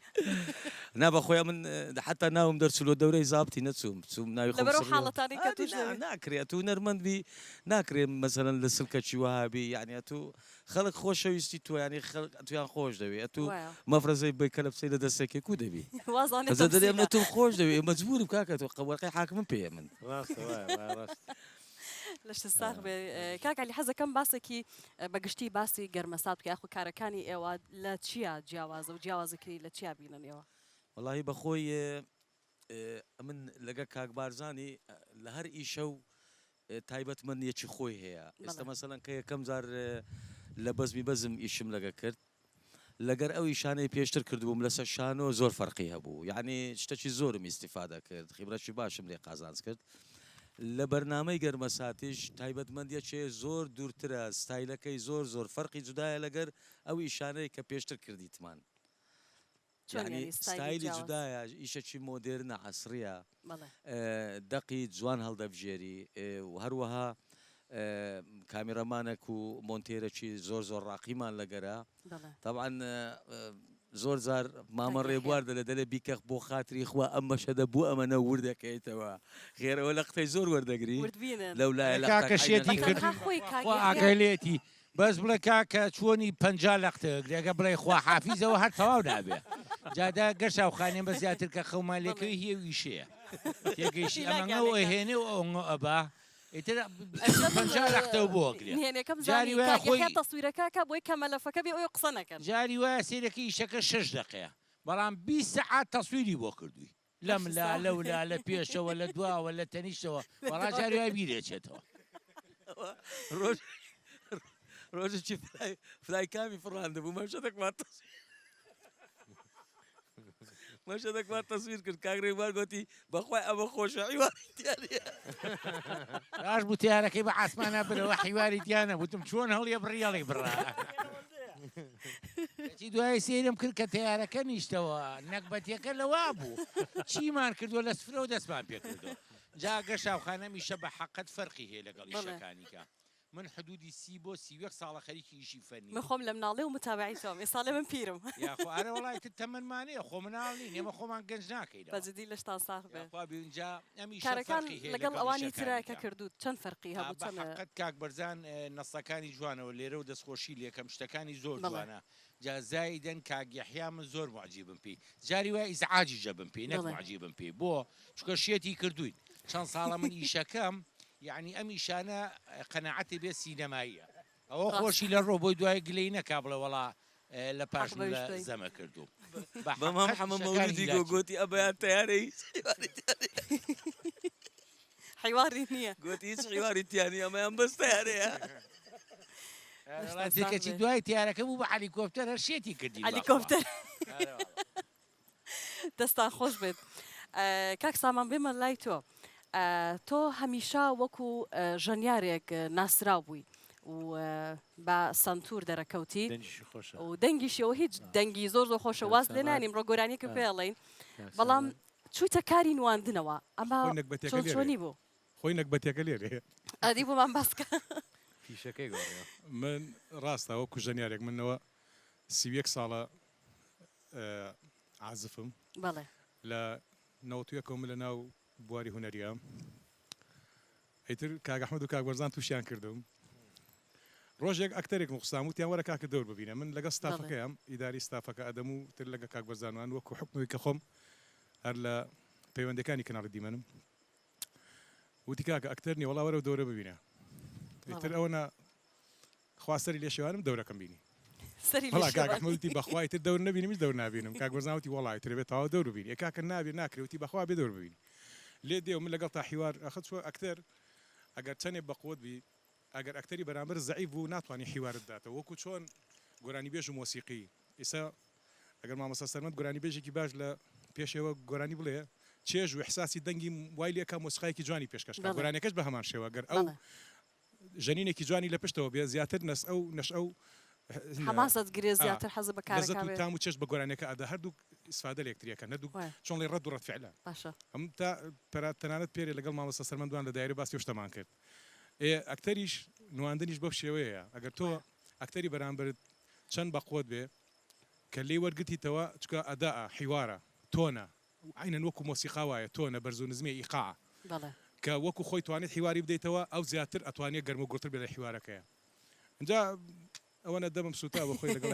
نا بەخۆی من حتا ناوم دەرچلۆ دەورەی زابتی نەچووم چوم ناوی لەبەرەوە حاڵەتانی کە توش ناکرێت تو نەرمەندبی ناکرێت مەسەرەن لە سلکەچی وهابی یعنی تو خەڵک خۆشەویستی تۆ ینی تویان خۆش دەوێت تو مەفرەزەی بی کە لە بچەی لە دەستێکی کو دەبی دەرێ تۆ خۆش دەوێت مەجبور بکاکە تۆ قەوەرقی حاکمم پێ من لەشتە ساغ بێ کاکالی حەزەکەم باسێکی بەگشتی باسی گەرمەسات بکە یاخو کارەکانی ئێوە لە چیە جیاوازە و جیاوازەکەی لە چیا بینن ئێوە وەڵاهی بەخۆی من لەگە کاک بارزانی لە هەر ئیشە و تایبەتمەندیەکی خۆی هەیە ئێستا مەسەڵەن کە یەکەم جار لە بەزمی بەزم ئیشم لەگە کرد لەگەر ئەو ئیشانەی پێشتر کردبووم لەسەر شانۆ زۆر فەرقی هەبوو یعنی شتێکی زۆرم ئیستیفادە کرد خیبرەتی باشم لێ قازانج کرد لە بەرنامەی گەرمەساتیش تایبەتمەندیەکێ زۆر دوورترە ستایلەکەی زۆر زۆر فەرقی جودایە لەگەر ئەو ئیشانەی کە پێشتر کردیتمان ستایلی جودایە ئیشەکی مۆدێرنە عەسریە دەقی جوان هەڵدەبژێری و هەروەها کامیرەمانێک و مۆنتێرەکی زۆر زۆر ڕاقیمان لەگەرە طبعاً زۆر جار مامە ڕێبوار دە لە دەلێ بیکەخ بۆ خاتری خوا ئەم بەشەدە بوو ئەمەنە وردەکەیتەوە خێرەوە لە قتەی زۆر وەردەگری لەو لایە کاکەشێتی کرد ئاگەلێتی بەس بڵێ کاکە چۆنی 50 لەختە لێگە بڵێ خوا حافیزەوە هەر تەواو نابێ جادا گەشە و خانێن بە زیاتر کە خەومالێکەوەی هێ ویشەیە تێگەیشتی ئەمەوە هێنێ و ئەوە ئەبا جاری وای تەسویرەکە بۆی کەمەلەفەکە بێ ئەوی قسە نەکەن جاری وایە سیرەکە ئیشەکە 6 دقەیە بەڵام 20 ساعات تەسویری بۆ کردووی لەم لا لەولا لە پێشەوە لە دواوە لە تەنیشتەوە بەڵا جاری وای بیرێچێتەوە ڕۆژێکی فلای کامی فڕاندەبوو مەشە دەکوات تەسویر کرد کاگرێوار گوتی بەخوای ئەمە خۆشە حیواری دیارە ڕاش بوو تیارەکەی بە ئاسمانە برەوە حیواری دیانە وتم چۆن هەڵیە بڕیاڵی بڕا دوای سێرم کرد کە تیارەکە نیشتەوە نەکبەتیەکە لەوا بوو چیمان کردووە لە سفرەوە دەستمان پێ کردو جا گەشاوخانە میشە بە حەقەت فەرقی هەیە لەگەڵ ئیشەکانیکە من حدودی 30 بۆ 31 ساڵە خەریکی ئیشی فەنی من خۆم لە مناڵێ و متابعی تۆم ئێستا لە من پیرم یاخۆ ئەرە وڵای تەمەنمانەیە خۆ مناڵ نین ئێمە خۆمان گەنج ناکەین بەجددی لە شتان ساغ بێ اینجا ئەمی کارەکان لەگەڵ ئەوانی ترایکە کردووت چەند فەرقی هەبوو چەند کاک بەرزان نەسەکانی جوانەوە لێرە و دەستخۆشی لێکەم شتەکانی زۆر جوانە جازایدەن کاگەحیا من زۆر معجیبم پێی جاری وای ئیزعاجی جەبم پێی نەک معجیبم پێی بۆ چکە شێتی کردوین چەند ساڵە من ئیشەکەم یعنی ئەم ئیشانە قەنەعەتی بێ سینەماییە ئەوە خۆشی لە ڕۆ بۆی دوای گلەی نەکا بڵێ وەڵا لە پاش زەمە کردوم بەمام حەمە مەولودی گۆگۆتی ئەبەیان تیارەی حیواری نییە گوتی هیچ حیواری تیانی ئەمەیان بەس تیارەیە کەچی دوای تیارەکە بوو بە هەلیکۆپتەر هەر شێتی کردی هەلیکۆپتەر دەستان خۆش بێت کاک سامان بێمە لای تۆ تۆ هەمیشە وەکو ژەنیارێک ناسراو بووی و بە سنتور دەرەکەوتی و دەنگیشەوە هیچ دەنگی زۆر زۆر خۆشە واز لێ نانیم ڕۆگۆرانیکە پێڵین بەڵام چوویتە کاری نواندنەوە ئەمە چۆنی بوو خۆی نەکبەتێکە لێرێ ئەدی بۆمان باسکە پیشەکەی گۆڕێ من ڕاستە وەکو ژەنیارێک منەوە 31 ساڵە عازفم بەڵێ لە نەوەتویەکەم لە ناو بواری هونەریە ئەیتر کاک ئەحمەد و کاک بەرزان تووشیان کردم ڕۆژێک ئەکتەرێک مخسام وتیان وەرە کاکە دەور ببینە من لەگە ستافەکەیان ئیداری ستافەکە ئەدەم و تر لەگە کاک بەرزانوان وەکو حکمەوەی کە خۆم هەر لە پەیوەندەکانی کەناڵی دیمەنم وتی کاکە ئەکتەر نیە وەڵا وەرە دەورە ببینە ئیتر ئەوەنە خواستەری لێ شێوانم دەورەکەم بینی وڵا کاک ئەحمەدی بەخوای تر دەور نبینی میش دەور نابینم کاک بەرزانوتی وڵای تر بێت تاوا دەور ببینی کاکە نابێ ناکرێتی بەخوا بێ دەور ببینی لێ دێ من لەگەڵ تا حیوار ئەخەت چوە ئەکتەر ئەگەر چەندێک بەقوت بی ئەگەر ئەکتەری بەرامبەر زەعیف بوو ناتوانانی حیوارت داتەوە وەکو چۆن گۆرانی بێژ و مۆسیقی ئێستا ئەگەر مامۆستا سەرمەد گۆرانی بێژێکی باش لە پێشەوە گۆرانی بڵێ چێژ و احساسی دەنگی وای لێکە مۆسیقایەکی جوانی پێشکەشکە گۆرانەکەش بە هەمان شێوە گەر ئەو ژەنینێکی جوانی لە پشتەوە بێ زیاتر نەس ئەو نەش ئەو حماست گرێ زیاتر حەز بەکارەکە تام و چێش بە گۆرانەکە ئەدا هەردوو ئیسفادە لە یەکتریەکە نەدوو چۆن لێ ڕەد و ڕەتفعلە باشە ئەم تا تەنانەت پێرێ لەگەڵ مامۆستا سەرمەندوان لە دایرە باسی شتەمان کرد ئەکتەریش نواندنیش بەو شێوەیە ئەگەر تۆ ئەکتەری بەرامبرت چەند بەقوت بێ کە لێ وەرگتیتەوە چکە ئەدا حیوارە تۆنە عینەن وەکو مۆسیقا وایە تۆنە بەرزوونزمی ئیقاع کە وەکو خۆی توانێت حیواری بدەیتەوە ئەو زیاتر ئەتوانێت گەرم و گوڵتر بێ لە حیوارەکەیە اینجا ئەوەنە دەمم سوتا بە خۆی لەگەڵ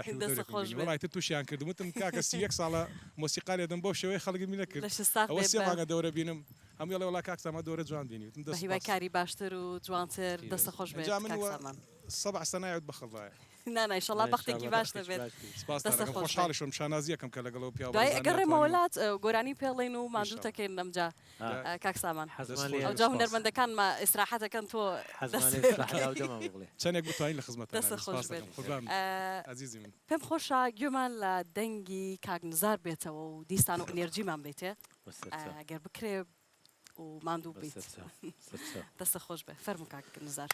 وڵای تر تووشیان کردمتم کاکە 31 ساڵە مۆسیقا لێدەم بۆ شێوەی خەڵکی می نەکرد ئەوە سێ مانگە دەورە بینم هەموو لە وڵا کاکسامە دەورە جوان بینیت هیوای کاری باشتر و جوانتر دەستە خۆش بێت کاکسامان سەبع سەنایەت بەخەڵایە نانای ئینشەڵا بەختێکی باش دەبێت خۆشحاڵیشم شانازیەکەم کە لەگەڵەوە پیا دوای ئەگەڕێمە وڵات گۆرانی پێڵێن و ماندوو تەکەین لەمجا کاکسامان ئەوجا هونەرمەندەکانمە ئیسراحەتەکەن تۆ چەندێک بتوانین لە خزمەت دەستە خۆش بێت عزیزی من پێم خۆشە گوێمان لە دەنگی کاکنزار بێتەوە و دیستان و ئەنێرجیمان بێتێ ئەگەر بکرێ و ماندوو بیت دەستە خۆش بێ فەرموو کاکنزار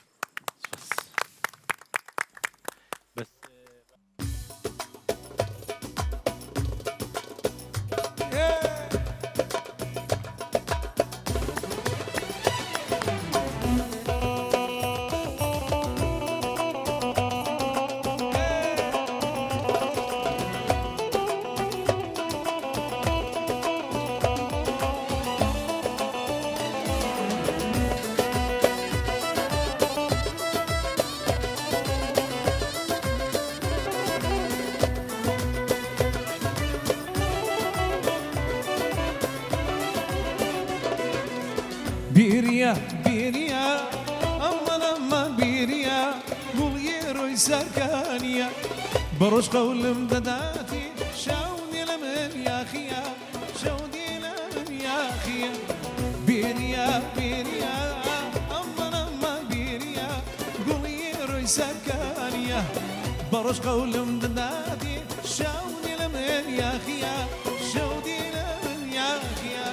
بیریا بیریا ئەمەڵ ئەمە بیریا گوڵیێ ڕۆی سەرکانیە بەڕۆژ قەولم دەداتی شاودی لە من یاخیە شاودی لە من یاخیە بیریا بیریا ئەمەڵ ئەمە بیریا گوڵیێ ڕۆی سەرکانیە بەڕۆژ قەولم دەداتی شاودی لە من یاخیە شاودی لە من یاخیە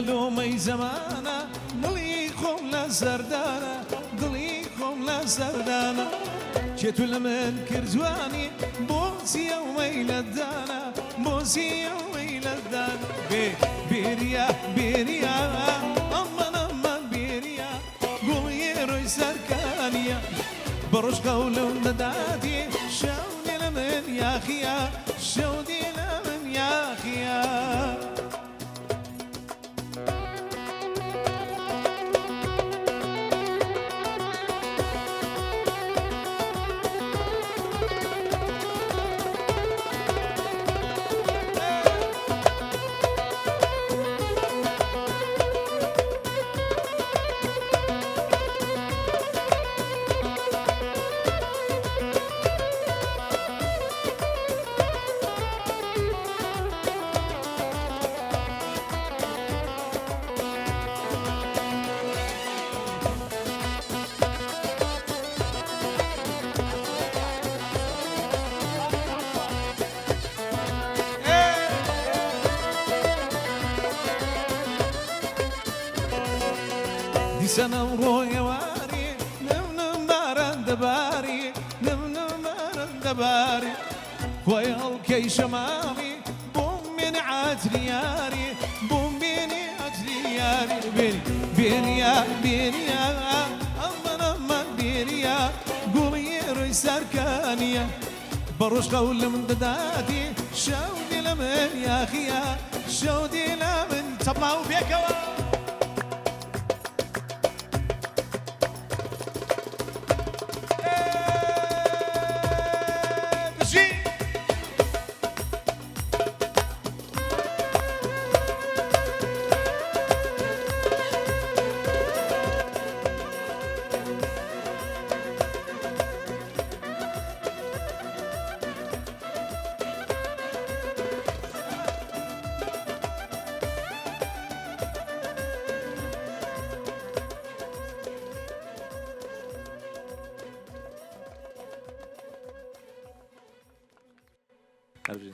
مەلۆمەی زەمانە دڵی خۆم لە سەردانە دڵی خۆم لە سەردانە چێتو لە من کردوانی بۆچی ئەوەی لەدانە بۆچی ئەوەی لەدانە بێریە بێریە ئەمەن ئەمەن بێریە گوڵی ڕۆی سەرکانیە بەڕۆژ قەولم دەداتی شەودی لە من یاخیە شەودی لە من یاخیە دیسەنەم ڕۆیەواری نمنم باران دەباری نمنم باران دەباری خۆی هەڵکەی شەماڵی بۆم بێنی عاتریاری بۆم بێنی عاتریاری بێنیە بێنیە ئەمەن ئەمەن بێنیە گوڵی ڕۆی سەرکانیە بەڕۆژ قەولم دەداتی شەودی لە من یاخیە شەودی لە من تەبڵاو بێکەوە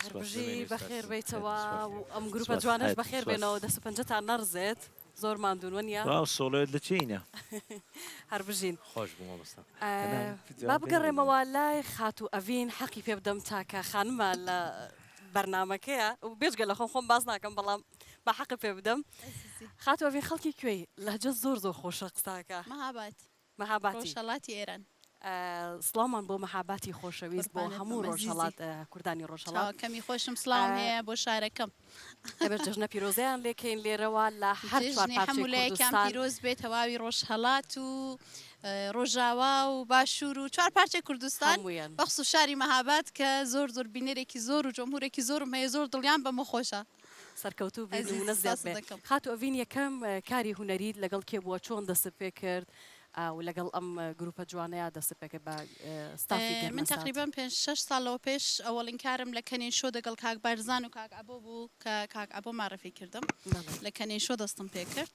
هەربژی بەخێر بیتەوە و ئەم گروپە جوانش بەخێر بێنەوە دەست و پەنجەتان نەڕزێت زۆر ماندوون نیە سۆڵێت لە چینە هەربژین خۆش بوو مامۆستا با بگەڕێمەوە لای خات و ئەڤین حەقی پێ بدەم تاکە خانمە لە بەرنامەکەیە و بێژگە لە خۆم باز ناکەم بەڵام بە حەقی پێ بدەم خات و ئەڤین خەڵکی کوێی لەهجە زۆر خۆشە قساکە مەهاباتی ڕۆژهەڵاتی ئێران سڵامان بۆ مەحاباتی خۆشەویست بۆ هەموو ڕۆژهەڵات کوردانی ڕۆژهەڵات کەمی خۆشم سڵام هەیە بۆ شارەکەم ئەبەر جەژنە پیرۆزەیان لێکەین لێرەوە لە هەر چوار پارچەی کوردستان پیرۆز بێت هەواوی ڕۆژهەڵات و ڕۆژاوا و باشوور و چوار پارچەی کوردستان بەخصوص شاری مەهاباد کە زۆر بینەرێکی زۆر و جۆمهورێکی زۆرم هەیە زۆر دڵیان بەمە خۆشە سەرکەوتوو بینە زیاد بێت خات و ئەڤین یەکەم کاری هونەریت لەگەڵ کێ بووە چۆن دەست پێ کرد و لەگەڵ ئەم گروپە جوانەیە دەست پێکە بە ستافی من تقریبان 5-6 ساڵەوە پێش ئەوەڵین کارم لە کەنین شۆ دەگەڵ کاک بارزان و کاک ئەبۆ بوو کە کاک ئەبۆ معرفی کردم لە کەنین شۆ دەستم پێ کرد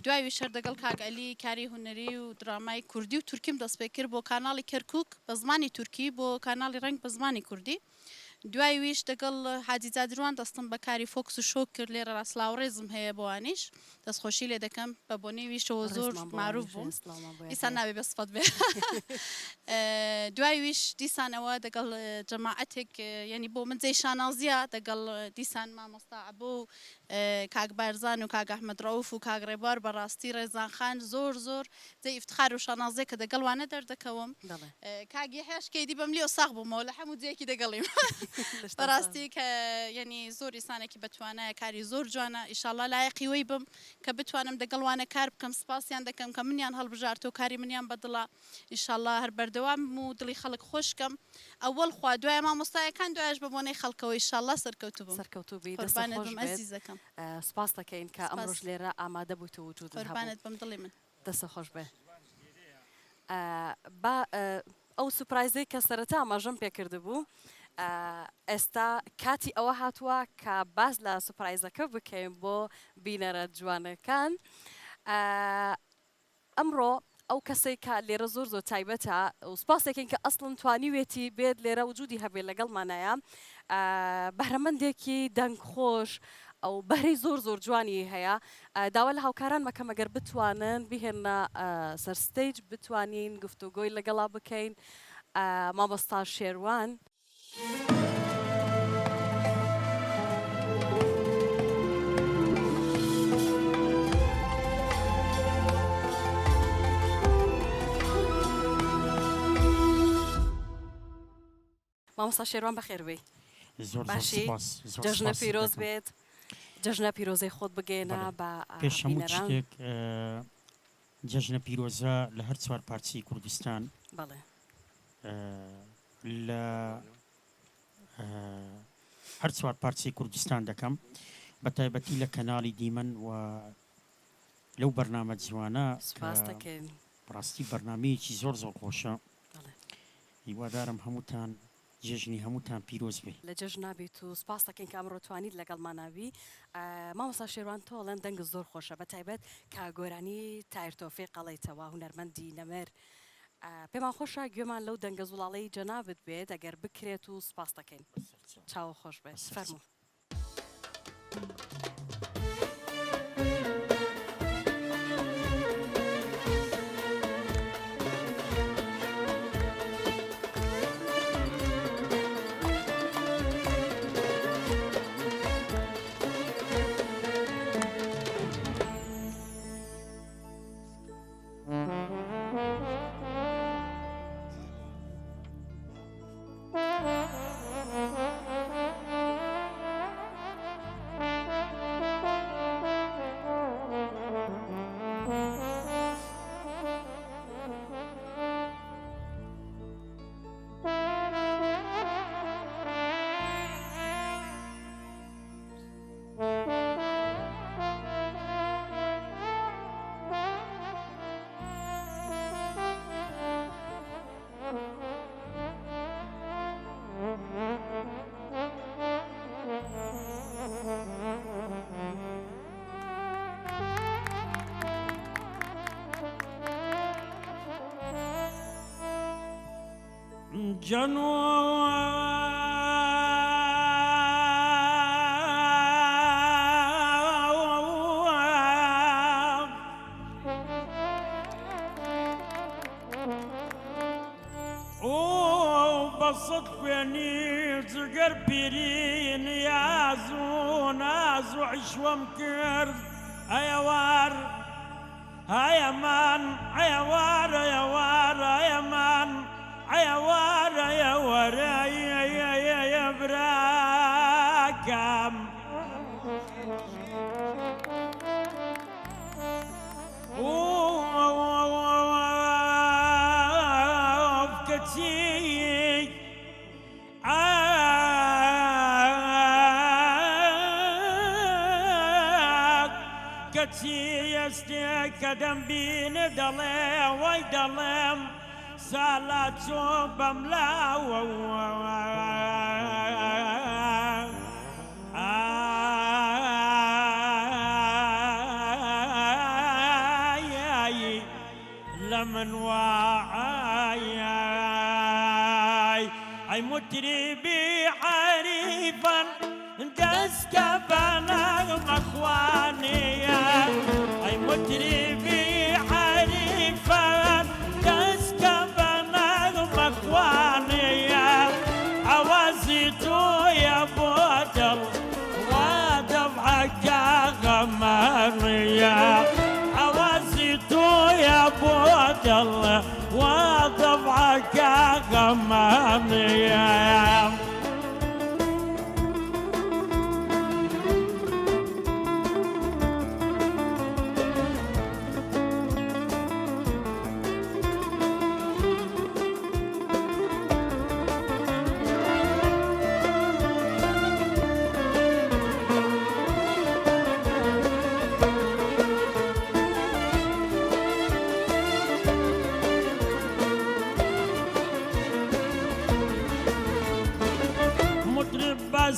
دوای شەر دەگەڵ کاک ئەلی کاری هونەری و درامای کوردی و تورکیم دەست پێ کرد بۆ کاناڵی کەرکووک بە زمانی تورکی بۆ کاناڵی ڕنگ بە زمانی کوردی دوای ویش دەگەڵ حاجی جادروان دەستم بە کاری فۆکس و شۆ کرد لێرە ڕاستلااوڕێزم هەیە بۆوانیش دەستخۆشی لێ دەکەم بە بۆنەی ویشەوە زۆر معروف بووم ئیسان نابێ بەسفەت بێ دوای ویش دیسانەوە دەگەڵ جەماعەتێک یعنی بۆ من جێی شانازیە دەگەڵ دیسان مامۆستا ئەبوو کاک بارزان و کاک ئەحمەد ڕەوف و کاک ڕێبوار بەڕاستی ڕێزان خان زۆر جێی ئیفتخار و شانازیە کە دەگەڵوانە دەردەکەوم کاگی هێشکەیدی بەم لێ ساغ بوومەوە لە هەموو جێکی دەگەڵیم بەڕاستی کە یعنی زۆر ئیسانێکی بەتوانایە کاری زۆر جوانە ئیشاڵڵا لایەقیوەی بم کە بتوانم دەگەڵوانە کار بکەم سپاسیان دەکەم کە منیان هەڵبژارتە و کاری منیان بەدڵە ئیشاڵڵا هەر بەردەوام و دڵی خەڵک خۆشکەم ئەوەڵ خوا دوای مامۆستایەکان دوایش بە بۆنەی خەڵکەوە ئیشاڵڵا سەرکەوتوو بم سەرکەوتوو قوربانت بم ئەزیزەکەم سپاس دەکەین کە ئەمڕۆژ لێرە ئامادە بوویتە وجود قوربانت بم دڵی من دەستە خۆش بێ با ئەو سوپرایزەی کە سەرەتا ئاماژەم پێکرده بوو ئێستا کاتی ئەوە هاتووە کە باز لە سوپرایزەکە بکەین بۆ بینەرە جوانەکان ئەمڕۆ ئەو کەسەی کە لێرە زۆر تایبەتە و سپاسێکین کە ئەسڵن توانیوێتی بێت لێرە وجودی هەبێت لەگەڵمانایە بەهرەمەندێکی دەنگ خۆش ئەو بەری زۆر جوانی هەیە داوا لە هاوکاران مەکەم ئەگەر بتوانن بهێنە سەر ستەیج بتوانین گفتوگۆی لەگەڵا بکەین مامۆستا شێروان. مامۆستا شێروان بەخێر بێ. باشی جەژنە پیرۆز بێت جەژنە پیرۆزەی خۆت بگەێنە بە پێش هەموو شتێک جەژنە پیرۆزە لە هەر چوار پارچەی کوردستان لە هەر چوار پارچەی کوردستان دەکەم بە تایبەتی لە کەناڵی دیمەن و لەو بەرنامە جوانە ڕاستی بەرنامەیەکی زۆر خۆشە هیوادارم هەمووتان جێژنی هەمووتان پیرۆز بێ لە جەژنا بێت و سپاس دەکەین کە ئەمڕۆ توانیت لەگەڵماناوی مامۆستا شێروان تۆڵێن دەنگ زۆر خۆشە بە تایبەت کە گۆرانی تایر تۆفیق قەڵەیتەوە هونەرمەندی نەمەر پێمان خۆشە گوێمان لەو دەنگە زوڵاڵەی جەنابت بێت ئەگەر بکرێت و سپاس دەکەین چاوە خۆش بێت فەرموو. بصدق بيني زقر بيرين يا زوناز وعشوم كرد ايوار ايمان ايوار ايوار ايمان ايوار ايوار يا براكم كدم بين دلي ويدلم سالات بملا لمن واعي اي متربي حريفا دسك بنغم اخواني اي متربي حريفا دسك بنغم اخواني عوازيتو يا بودل ودمعك غماني عوازيتو يا بودل وضبعك غماني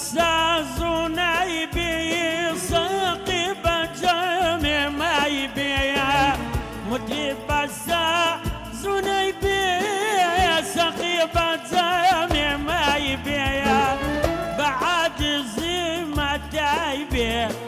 سازوني بي سقيب جميع ما يبيع متيب سازوني بي سقيب جميع ما يبيع بعد زي ما تايبي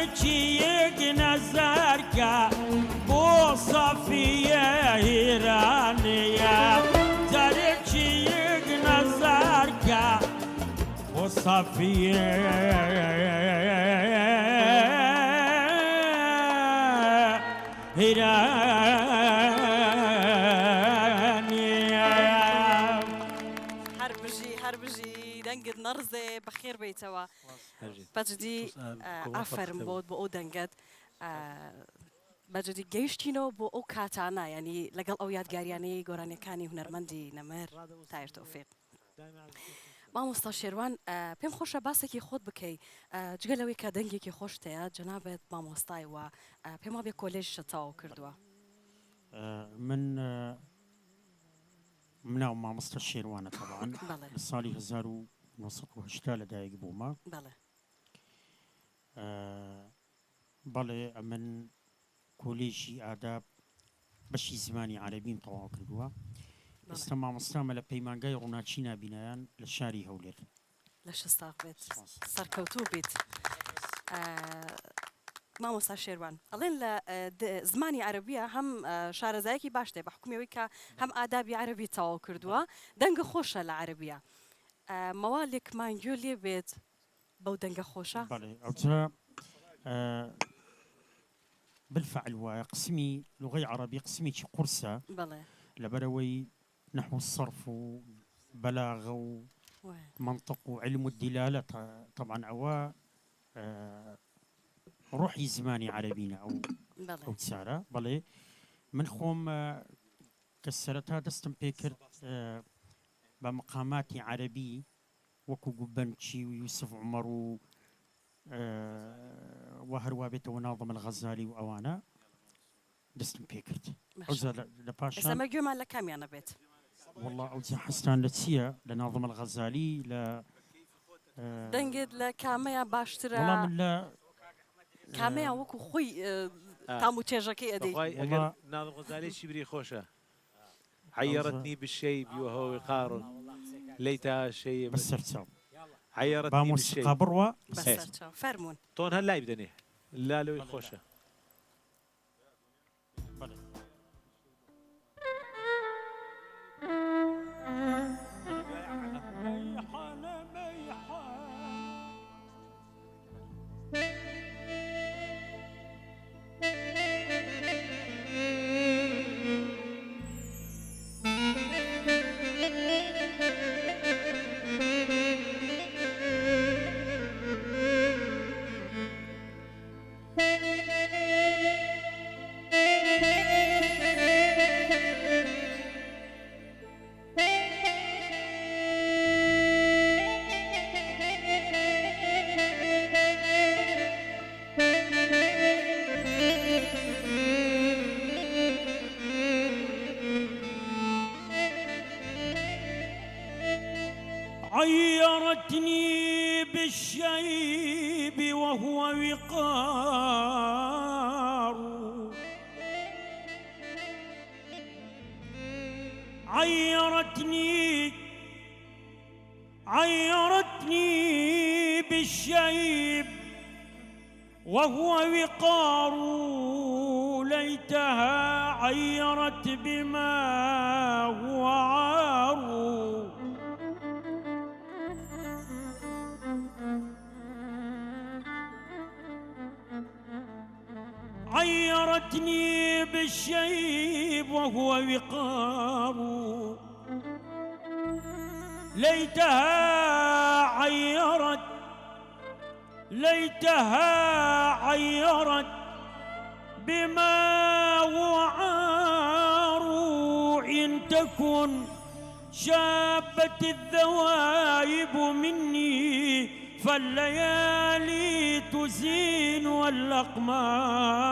جارێکیەک نەزارکە بۆ سەفیە هێرانەیە جارێکیەک نەزارکە بۆ سەفیە هەربژی دەنگت نەڕزێ بەخێر بیتەوە بەجددی ئافەرم بۆت بۆ ئەو دەنگت بەجددی گەیشتینەوە بۆ ئەو کاتانە ینی لەگەڵ ئەو یادگاریانەی گۆرانیەکانی هونەرمەندی نەمەر تایر تۆفیق مامۆستا شێروان پێم خۆشە باسێکی خۆت بکەی جگەلەوەی کە دەنگێکی خۆشتەیە جەنابێت مامۆستایەوە پێم وابێ کۆلێژ تەواو کردووە مناو مامۆستا شێروانە تەواان لە ساڵی 1970 لەدایک بوومە بەڵێ ئەمن کۆلێژی ئاداب بەشی زمانی عەرەبیم تەواو کردووە ئێستا مامۆستامە لە پەیمانگای ڕووناچی نابینایان لە شاری هەولێر لە شستاق بێت سەرکەوتوو بیت مامۆستا شێروان ئەڵێن لە زمانی عەرەبیە هەم شارەزایەکی باش دێ بە حکومەوەی کە هەم ئادابی عەرەبی تەواو کردووە دەنگە خۆشە لە عەرەبیە مەواڵێکمان گوێ لێ بێت بەو دەنگە خۆشە ئەوجا بالفعل وایە قسمی لغەی عەرەبی قسمێکی قورسە لەبەرەوەی نحو الصرف و بەلاغە و منطق و علم الدلالة طبعا ئەوە ڕۆحی زمانی عەرەبینە ئەو چارە بەڵێ من خۆم کە سەرەتا دەستم پێ کرد بە مقاماتی عەرەبی وەکو گوبەنچی و یوسف عومەر و هەروە بێتەوە ناظم الغەزالی و ئەوانە دەستم پێ کرد لە پاشان ئێستا گوێمان لە کامیانە بێت والله ئەوجا حەستان لە چییە لە ناظم الغەزالی لە دەنگت لە کامەیە باشترە وەڵام لە کامەیە وەکو خۆی تام و چێژەکەی ئەدەی ناظم غەزالی شیبری خۆشە حيرتني بالشيب وهو وقار ليتها شيء بسرچاو حيرتني بالشيب بڕوە بەسەرچاو فەرمونون تۆن هەر لای بدەنێ لا لەوەی خۆشە عيرتني بالشيب وهو وقار عيرتني بالشيب وهو وقار ليتها عيرت بما هو عار عيرتني بالشيب وهو وقار ليتها عيرت بما هو عار إن تكن شابت الذوايب مني فالليالي تزين والأقمار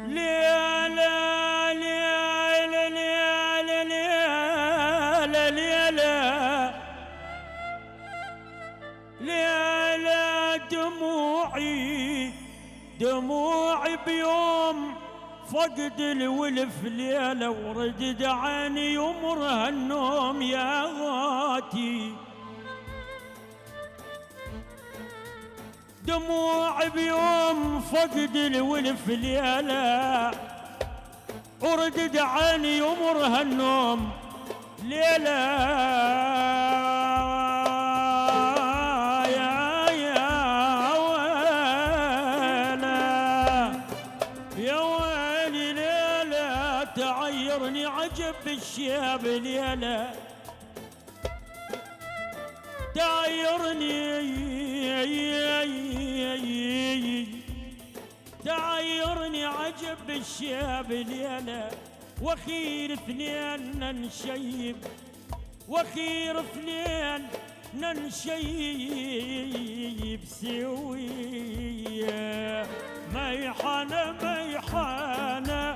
ليلة ليلة ليلة ليلة ليلة ليلة دموعي دموعي بيوم فقد الولف ليلة وردد عيني يمرها النوم يا غاتي دموع بيوم فقد الولف ليلة وردد عيني يمرها النوم ليلة يا ويلي ليلة تعيرني عجب بالشياب ليلة تعيرني تعيرني عجب بالشياب ليلة واخير اثنين ننشيب واخير اثنين ننشيب سوية ميحانة ميحانة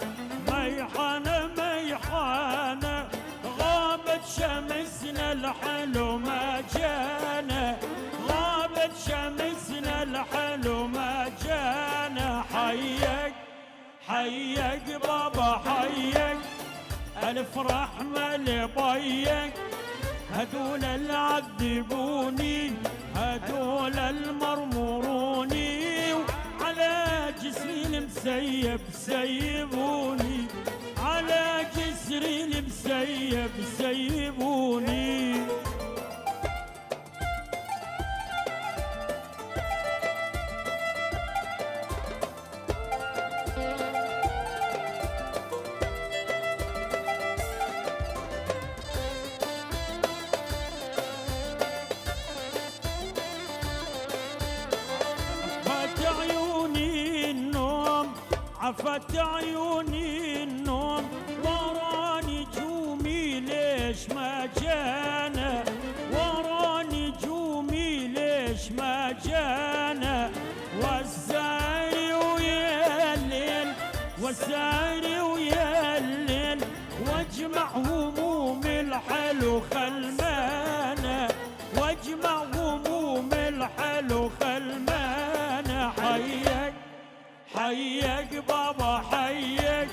ميحانة ميحانة غابت شمسنا الحلو ما جانا غابت شمسنا الحلو ما جانا حيك حيك بابا حيك ألف رحمة لبيك هدول العذبوني هدول المرمروني على جسري المسيب سيبوني على جسري المسيب سيبوني عفت عيوني النوم وراني جومي ليش ما جانا وراني جومي ليش ما جانا والساري ويا الليل والساري ويا الليل واجمع هموم الحلو خلمانا واجمع هموم الحلو خلمانا حيك حيك بابا حيك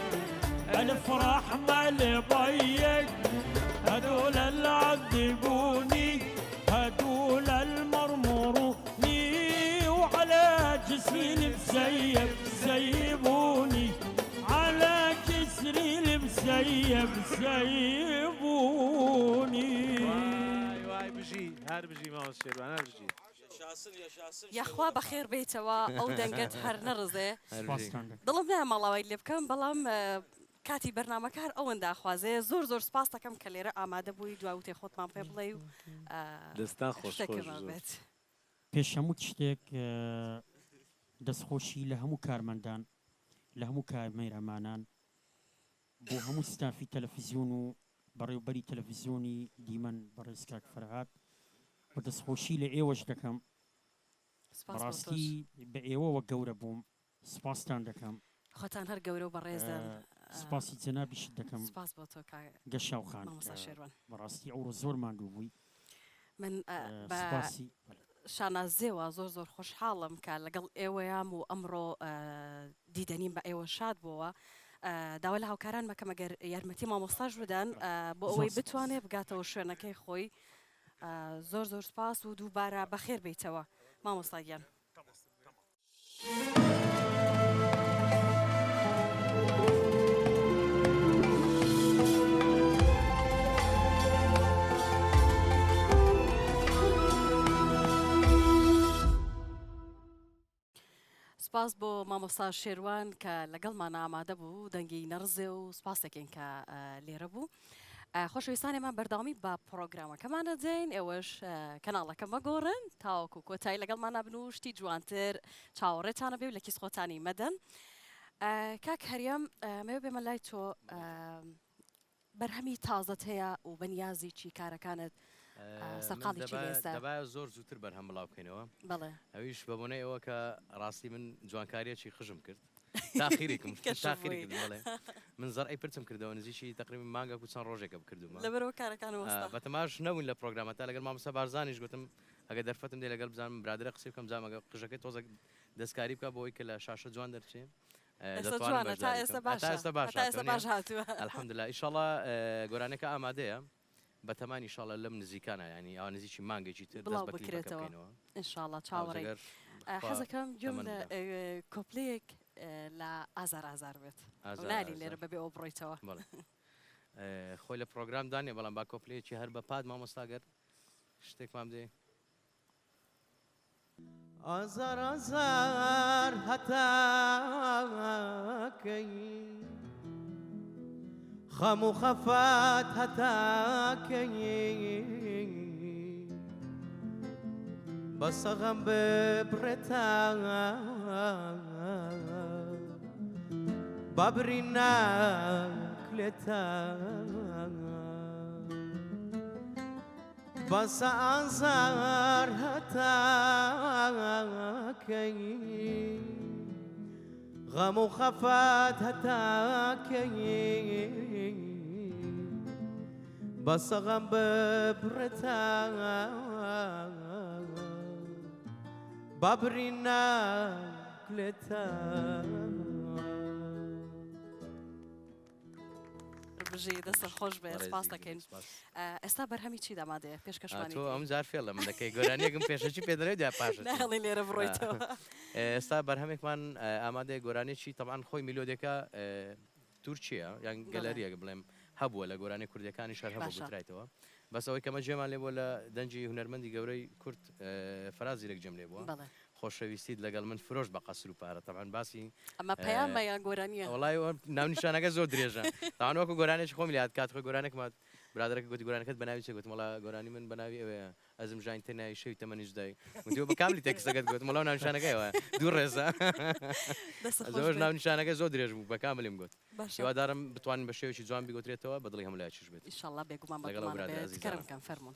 ألف رحمة لبيك هدول العذبوني هدول المرمروني وعلى جسري المسيب سيبوني على جسري المسيب سيبوني واي بجي هار بجي ما وصل أنا بجي یاخوا بەخێر بیتەوە ئەو دەنگەت هەر نەڕزێ دڵم نایە ماڵاوای لێ بکەم بەڵام کاتی بەرنامەکار ئەوەندا خوازێ زۆر زۆر سپاس دەکەم کە لێرە ئامادە بووی دواوتێ خۆتمان پێ بڵێ و دەستان خۆش بێت پێش هەموو شتێک دەستخۆشی لە هەموو کارمەندان لە هەموو کارمەیرەمانان بۆ هەموو ستافی تەلەڤیزیۆن و بەڕێوەبەری تەلەڤیزیۆنی دیمەن بەڕێز کاک فەرهاد و دەستخۆشی لە ئێوەش دەکەم بەڕاستی بە ئێوەوە گەورە بووم سپاستان دەکەم خۆتان هەر گەورە و بەڕێزدان سپاسی جەنابیشت دەکەم سپاس بۆ تۆ گەشاوخان بەڕاستی ئەوڕۆ زۆر ماندوو بووی من شانازێوە زۆر زۆر خۆشحاڵم کە لەگەڵ ئێوەیام و ئەمڕۆ دیدەنیم بە ئێوە شاد بووە داوا لە هاوکاران مەکەم ئەگەر یارمەتی مامۆستاژ بدەن بۆ ئەوەی بتوانێت بگاتەوە شوێنەکەی خۆی زۆر زۆر سپاس و دووبارە بەخێر بیتەوە مامۆستاگیان سپاس بۆ مامۆستا شێروان کە لەگەڵمان ئامادە بوو دەنگی نەڕزێ و سپاسێکین کە لێرە بوو خۆشەویستانێمان بەرداوامی بە پرۆگرامەکەمانە دێین ئێوەش کەناڵەکە مەگۆڕن تاوەکو کۆتایی لەگەڵمان نابن و شتی جوانتر چاوەڕێتانە بێ و لە کیسخۆتانی مەدەن کاک هەریەم مەوێ بێمە لای تۆ بەرهەمی تازەت هەیە و بەنیازی چی کارەکانت سەرقاڵی چی لێستا دەبایە زۆر زووتر بەرهەم بڵاو بکەینەوە بەڵێ ئەویش بەبوونەی ئەوە کە ڕاستی من جوانکاریەکی خژم کرد تاخیرێکم تاخیری بڵێ من زەرعی پرچم کردەوە نزیشی تقریبا مانگە و چەند ڕۆژێکە بکردومە لەبەرەوە کارەکان وەستا بەتەماش نەبوون لە پرۆگرامە تا لەگەڵ مامۆستا بارزانیش گوتم ئەگە دەرفەتم دێ لەگەڵ بزانم برادرە قسەی بکەم زانم ئەگە قژەکەی تۆزە دەستکاری بکە بۆ ئەوەی کە لە شاشە جوان دەرچێ ئێستا باش هاتووە الحەمدلله ئینشاڵڵا گۆرانەکە ئامادەیە بەتەمانی ئینشاڵڵا لەم نزیکانە ینی ئەوە نزیکی مانگێکی تر بڵاو بکرێتەوە ئینشاڵڵا چاوەڕێ حەزەکەم گوێم لە کۆپلەیەک لە ئازار بێت نالی لێرە بەبێ ئەو بڕۆیتەوە خۆی لە پرۆگرام دانێ بەڵام با کۆپلەیەکی هەر بە پاد مامۆستاگەر شتێکمان دێ ئازار ئازار هەتاکەی خەم و خەفات هەتاکەی بە سەغەم ببڕێتە بابری ناکلێتە بەسە ئازار هەتاکەی غەم و خەفات هەتاکەی بەسە غەم ببڕێتە بابری ناکلێتە بژی دەستە خۆش بێ سپاس دەکەین ئێستا بەرهەمی چی دامادەیە پێشکەشمانی تۆ ئەم جار فێڵە من دەکەی گۆرانیەکم پێشەچی پێدرێ دا پاشە ناڵی لێرە بڕۆیتەوە ئێستا بەرهەمێکمان ئامادەیە گۆرانێکی تەمان خۆی میلۆدەکە تورکیە یان گەلەریەک بڵێم هەبووە لە گۆرانی کوردەکانی شەر هەبوو گوترایتەوە بەس ئەوەی کەمە جێمان لێ بۆ لە دەنجی هونەرمەندی گەورەی کورد فەرازیرێک جەم لێ بووە خۆشەویستیت لەگەڵ من فرۆش بە قەسر و پارە تەمان باسی ئەمە پەیامە یان گۆرانیە وڵای ناونیشانەکە زۆر درێژە تاوان وەکو گۆرانێکی خۆم لات کات خۆی گۆرانێکمات برادرەکە گوتی گۆرانەکەت بەناوی چێ گوتم وڵا گۆرانی من بەناوی ئەوەیە ئەزم ژاین تەنایی شەوی تەمەنیش دای وتیوە بە کاملی تێکسەکەت گوتم وڵاو ناونیشانەکەیەوە دوو ڕێزە زۆر ناونیشانەکە زۆر درێژ بوو بە کاملیم گوت هیوادارم بتوانین بە شێوەی جوان بیگوترێتەوە بەدڵی هەموو لایەکیش بێت ئینشاڵڵا بێگومان بەگەڵ کەرمکەم فەرموون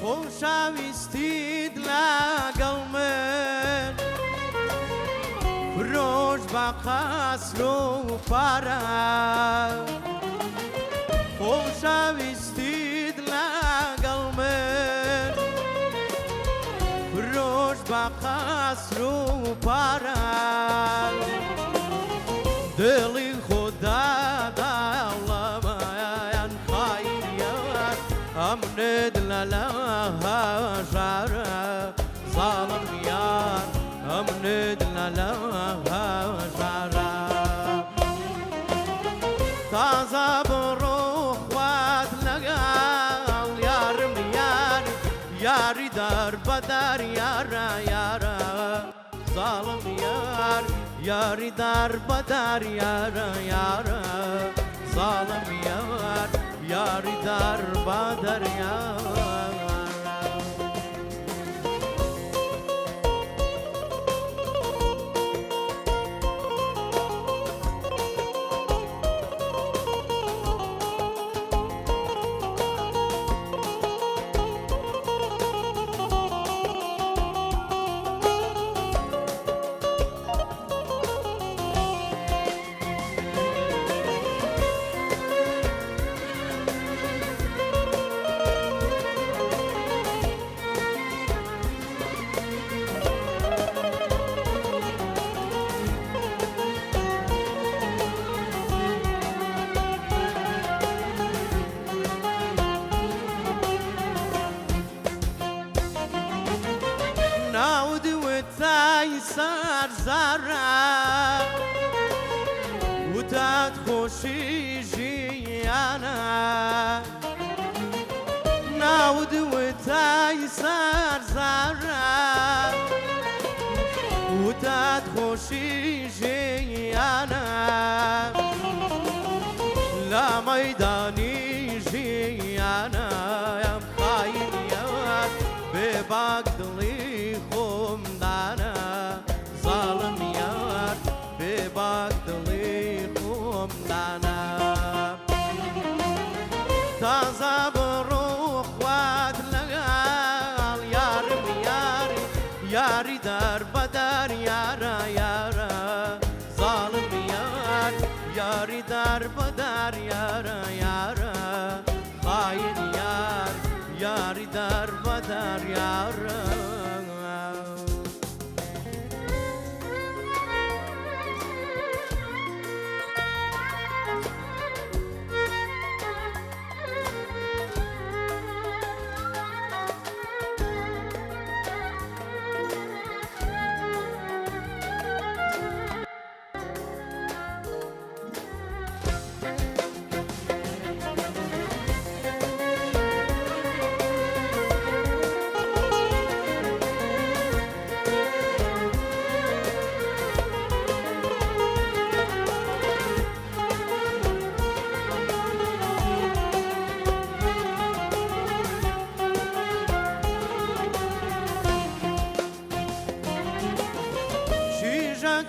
خۆشەویستیت لەگەڵ من فرۆش بە قەسر و پارە خۆشەویستیت لەگەڵ من فرۆش بە قەسر و پارە دڵی خۆدا داوڵەمەیان خایریان ئەمنت لە هەژارە زاڵم یار ئەمنت لە هەژارە تازە بڕۆ خوات لەگەڵ یارم یار یاری دار بەدار یارە یارە زاڵم یار یاری دار بەدار یارە یارە زاڵم یار یاری دار بەدار یارە وتايسر زرع وتدخشي جيانا ناود وتايسر زرع وتدخشي جيانا لا ميداني جيانا يا مخاين يا بباك ضلي خمدانا ظالم يا بباك ضلي خمدانا تازا بروح واد لغال يارم ياري ياري دار بدار يارا يارا ظالم يار ياري دار بدار يارا يارا خاين يار ياري دار بدار يارا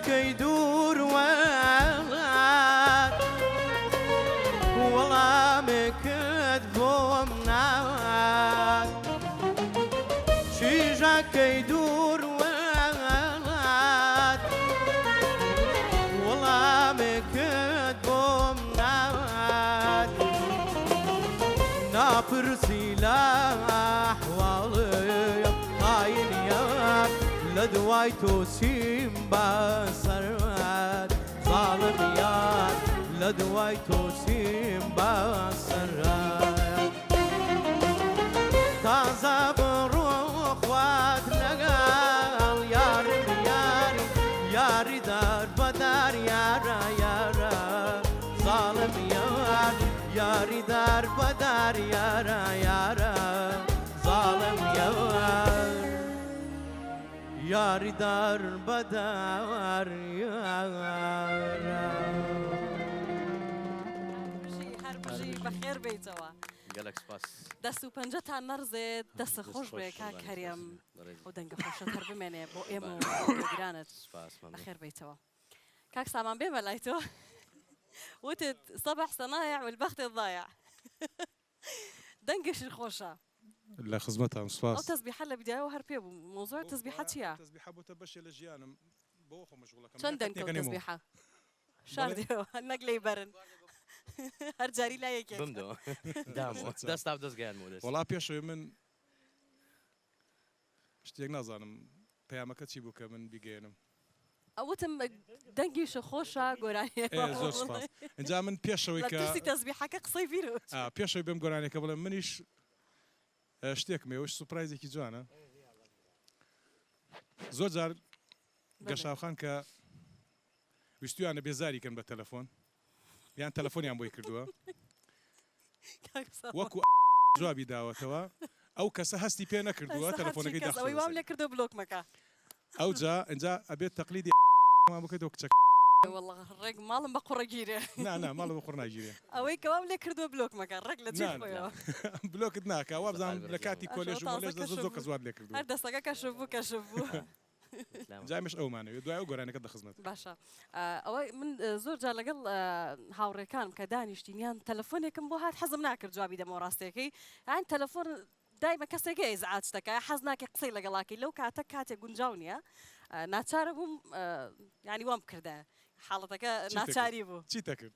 كيدور وعاد والله مكذبو مناد شيجا كيدور وعاد والله مكذبو مناد نابرسي لا أحوالي خاين يا لدوايتو سيمبا سرات ظالم يار لدوايتو سيمبا سرات تازا بروح واد لقال ياري ياري ياري دار بدار يارا يارا ظالم يار ياري دار بدار يارا يارا ظالم يار ياري دار بدار هەربژی بەخێر بیتەوە گەلەک سپاس دەست و پەنجەتان نەڕزێت دەست خۆش بێ کاک هەرێم ئەو دەنگە خۆشت هەر بمێنێ بۆ ئێمە و گرانت بەخێر بیتەوە كاك سامان بما لايتو وتد صبح صنايع والبخت الضايع دنقش الخوشة لا خدمتها سپاس او تسبيح هلا بدي ايوه هربي موضوع التسبيحات شيا تسبيحه بو تبشي لجيان بوخو مشغوله كمان شلون دنقو تسبيحه شارديو النقلي برن هرجاري لا يكيك بمدو دامو دست اف دست گان مودس والله بيشو من شتيك نازانم پیامەکە چی بوو کە من بیگەێنم ئەوتم دەنگیشە خۆشە گۆرانیە زۆر سپاس اینجا من پێشەوەی کە تەسبیحەکە قسەی بیرۆت پێشەوەی بێم گۆرانیەکە بڵێم منیش شتێکم ێوەش سوپرایزێکی جوانە زۆر جار گەشاوخان کە ویستویانە بێزاریکەن بە تەلەفۆن یان تەلەفۆنیان بۆی کردووە وەکو جوابی داوەتەوە ئەو کەسە هەستی پێ نەکردووە تەلەفۆنەکەی داخەوەی وام لێ کردو بلۆکمەکە ئەو جا اینجا ئەبێت تەقلیدی بکەیتەوە کچەکە والله ڕێک ماڵم بە قوڕەگیرێ نا ماڵە بە قوڕ ناگیرێ ئەوەی کەوام لێ کردووە بلۆکمەکە ڕێک لە جێ خۆیەوە بلۆکت ناکە وا بزانم لە کاتی کۆلێژ و مۆلێژ زۆر کەس وات لێ کردووە هەر دەستەکە کەشف بوو کەشف بوو جامیش ئەومانەوێت دوای ئەو گۆرانەکە دەخزمێت باشە ئەوەی من زۆر جار لەگەڵ هاوڕێکانم کە دانیشتینیان تەلەفۆنێکم بۆ هات حەزم ناکرد جوابی دەمەوە ڕاستیەکەی یان تەلەفۆن دایمە کەسێکی ئیزعاج دەکات حەز ناکە قسەی لەگەڵاکەی لەو کاتە کاتێک گونجاو نییە ناچارە بووم ینی وام کردە حاڵەتەکە ناچاری بوو چی تەکرد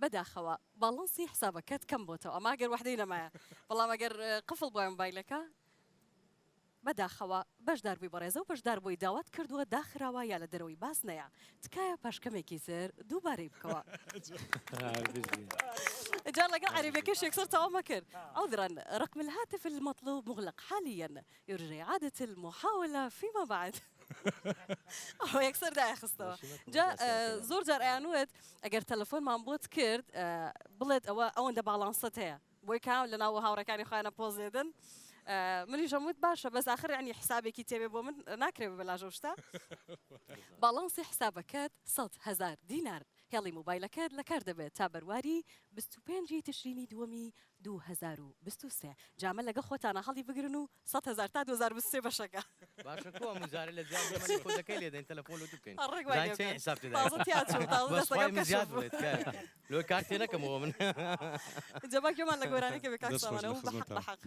بەداخەوە باڵنسی حسابەکەت کەم بۆتەوە ئەما گەر وحدەی نەمایە بەڵام ئەگەر قفڵ بۆ مۆبایلەکە بەداخەوە بەشدار بووی بەڕێزە و بەشدار بۆی داوات کردووە داخراوە یا لە دەرەوەی باس نەیە تکایە پاشکەمێکی زر دووبارەی بکەوە جار لەگەڵ عەربیەکەی شێکسەر تەواو مەکرد عذرا رقم الهاتف المطلوب مغلق حاليا يرجى إعادة المحاولة فيما بعد ئەو یەکسەر دایخستەوە جا زۆر جار ئەیانوێت ئەگەر تەلەفۆنمان بۆت کرد بڵێت ئەوەندە باڵانسەت هەیە بۆی کام لە ناو هاوڕەکانی خۆیانە پۆزێدن منیش هەمووت باشە بەس آخر ینی حسابێکی تێبێ بۆ من ناکرێت بەلاژە شتا باڵانسی حسابەکەت 100,000 دینار هێڵی مۆبایلەکەت لە کار دەبێت تا بەرواری 25 تشرینی دووەمی 2023 جامە لەگە خۆتانە هەڵی بگرن و 100,000 تا 2023 بەشەکە باشە کۆ مزارە لە زیاد خۆدەکەی لێدەین تەلەفۆن لۆ بکەین حساب لۆ کار تێ نەکەمەوە من جەباکێمان لە گۆرانێکە بێ کاکسامانەوە بە حەق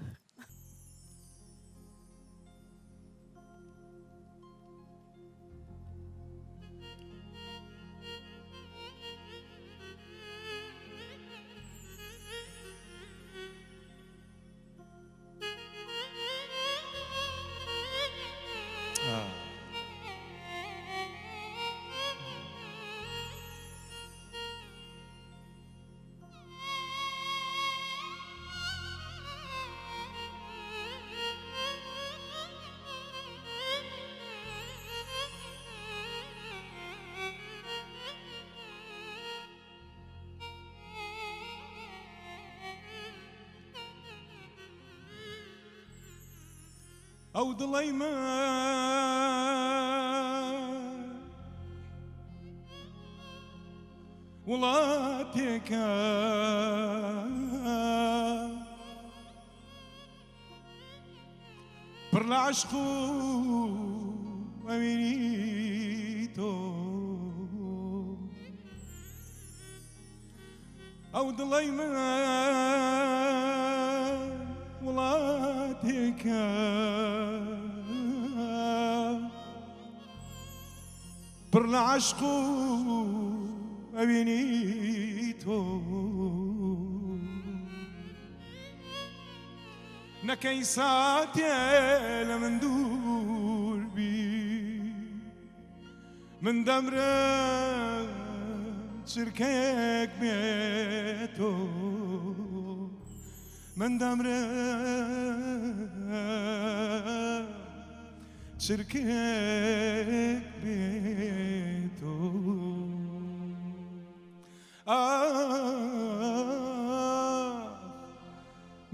ئەو دڵی من وڵاتێکە پڕ لە عەشق و ئەوینی تۆ ئەو دڵی من وڵاتێکە پڕ لە عەشق و ئەوینی تۆ نەکەی ساتێ لە من دوور بی من دەمرم چرکەیەک بێتۆ من دەمرم چرکێک بێتۆ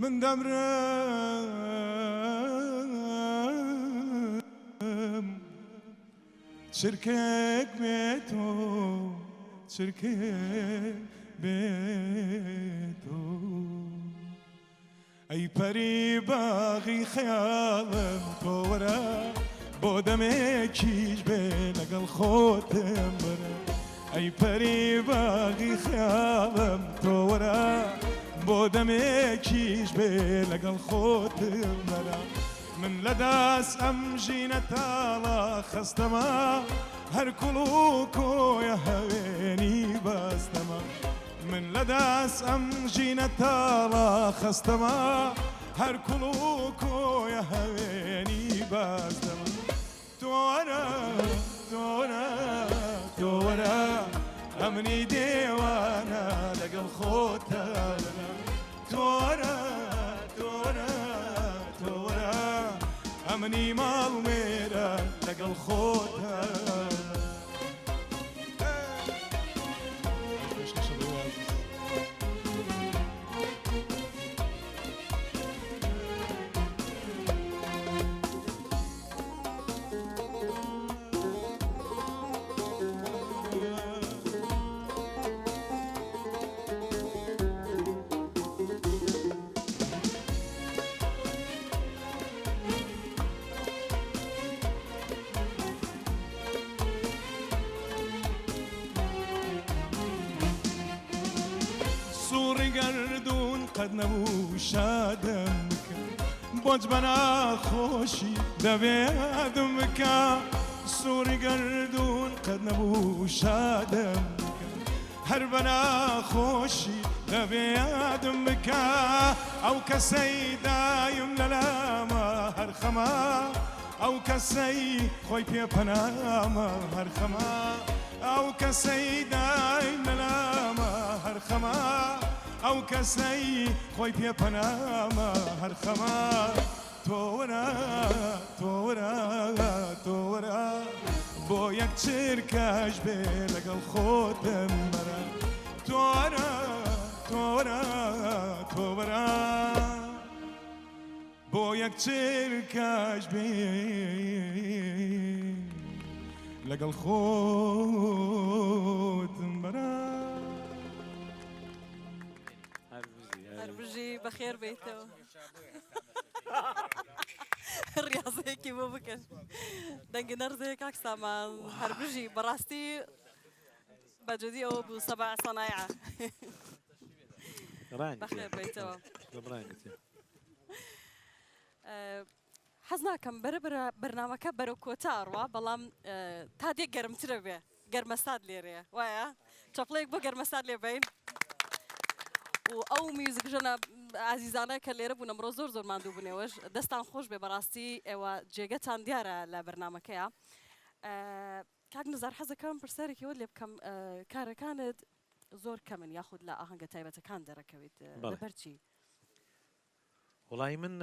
من دەمرم چرکێک بێتۆ چرکێک بێتۆ ئەی پەری باغی خەیاڵم تۆ وەرە بۆ دەمێکیش بێ لەگەڵ خۆتم بەرە ئەی پەری باغی خەیاڵم تۆ وەرە بۆ دەمێکیش بێ لەگەڵ خۆتم بەرە من لە دەست ئەم ژینە تاڵە خەستەمە هەر کوڵ و کۆیە هەوێنی بەستەمە من لە دەست ئەم ژینە تاڵە خەستەمە هەر کوڵ و کۆیە هەوێنی بەستەمە تۆ وەرە تۆ وەرە تۆ وەرە ئەمنی دێوانە لەگەڵ خۆتە تۆ وەرە تۆ وەرە تۆ وەرە ئەمنی ماڵمێرە لەگەڵ خۆتە سوڕی گەردوون قەت نەبوو شادم بکە بۆت بە ناخۆشی دەبێ یادم بکە سوڕی گەردوون قەت نەبوو شادم بکە هەر بە ناخۆشی دەبێ یادم بکە ئەو کەسەی دایم لەلامە هەر خەمە ئەو کەسەی خۆی پێپەنامە هەر خەمە ئەو کەسەی دایم لەلامە هەر خەمە ئەو کەسەی خۆی پێپەنامە هەر خەمە تۆ وەرە تۆ وەرە تۆ وەرە بۆ یەک چرکەش بێ لەگەڵ خۆت دەمبەرە تۆرە تۆرە تۆبەرە بۆ یەک چرکەش بێ لەگەڵ خۆت دەمبەرە هەربژی بەخێر بیتەوە ڕاستەیەکی بۆ بکەن دەنگە نەرزەیە کاک سامان هەربژی بەڕاستی بەجددی ئەوە بوو سەبع سەنایع بەخێر بیتەوە حەز ناکەم بەرنامەکە بەرەو کۆتاڕوە بەڵام تا دێک گەرمترە بێ گەرمەستاد لێرەیە وایە چەپڵەیەک بۆ گەرمەستاد لێ بین و ئەو میوزیک ژەنە ئازیزانە کە لێرە بوون ئەمڕۆ زۆر زۆر ماندوو بوونێوەش دەستان خۆش بێ بەڕاستی ئێوە جێگەتان دیارە لە بەرنمەکەیە کاک نزار حەزەکەم پرسیارێکیەوە لێ بکەم کارەکانت زۆر کەمن یاخود لە ئاهەنگە تایبەتەکان دەرەکەویت لەبەرچی وڵی من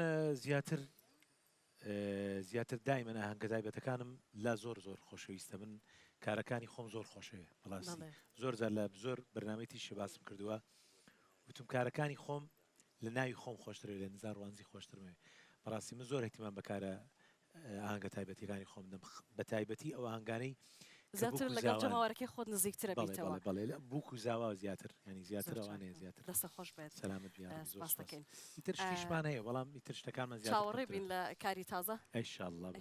زیاتر دایمەن ئاهەنگە تایبەتەکانم لا زۆر خۆشەویستە من کارەکانی خۆم زۆر خۆشەوێ بەڵاستی زۆر جار لە زۆر بەرنامەی شێباسم کردووە وتم کارەکانی خۆم لە ناوی خۆم خۆشترێ لە نزار وانزی خۆشترمێ بەڕاستی من زۆر احتیمام بەکارە ئاهەنگە تایبەتیەکانی خۆم دەم بە تایبەتی ئەو ئاهەنگانەی زیاتر لەگەڵ جەماوەرەکەی خۆت نزیکترە بیتەوە بەڵێ بووک و زاوا زیاتر ینی زیاتر ئەوانەیە زیاتر دەستە خۆش بێت سەلامت بیان ئیتر شتیشمان هەیە بەڵام ئیتر شتەکانمان زیاتر چاوەڕێ بین لە کاری تازە ئینشاءالله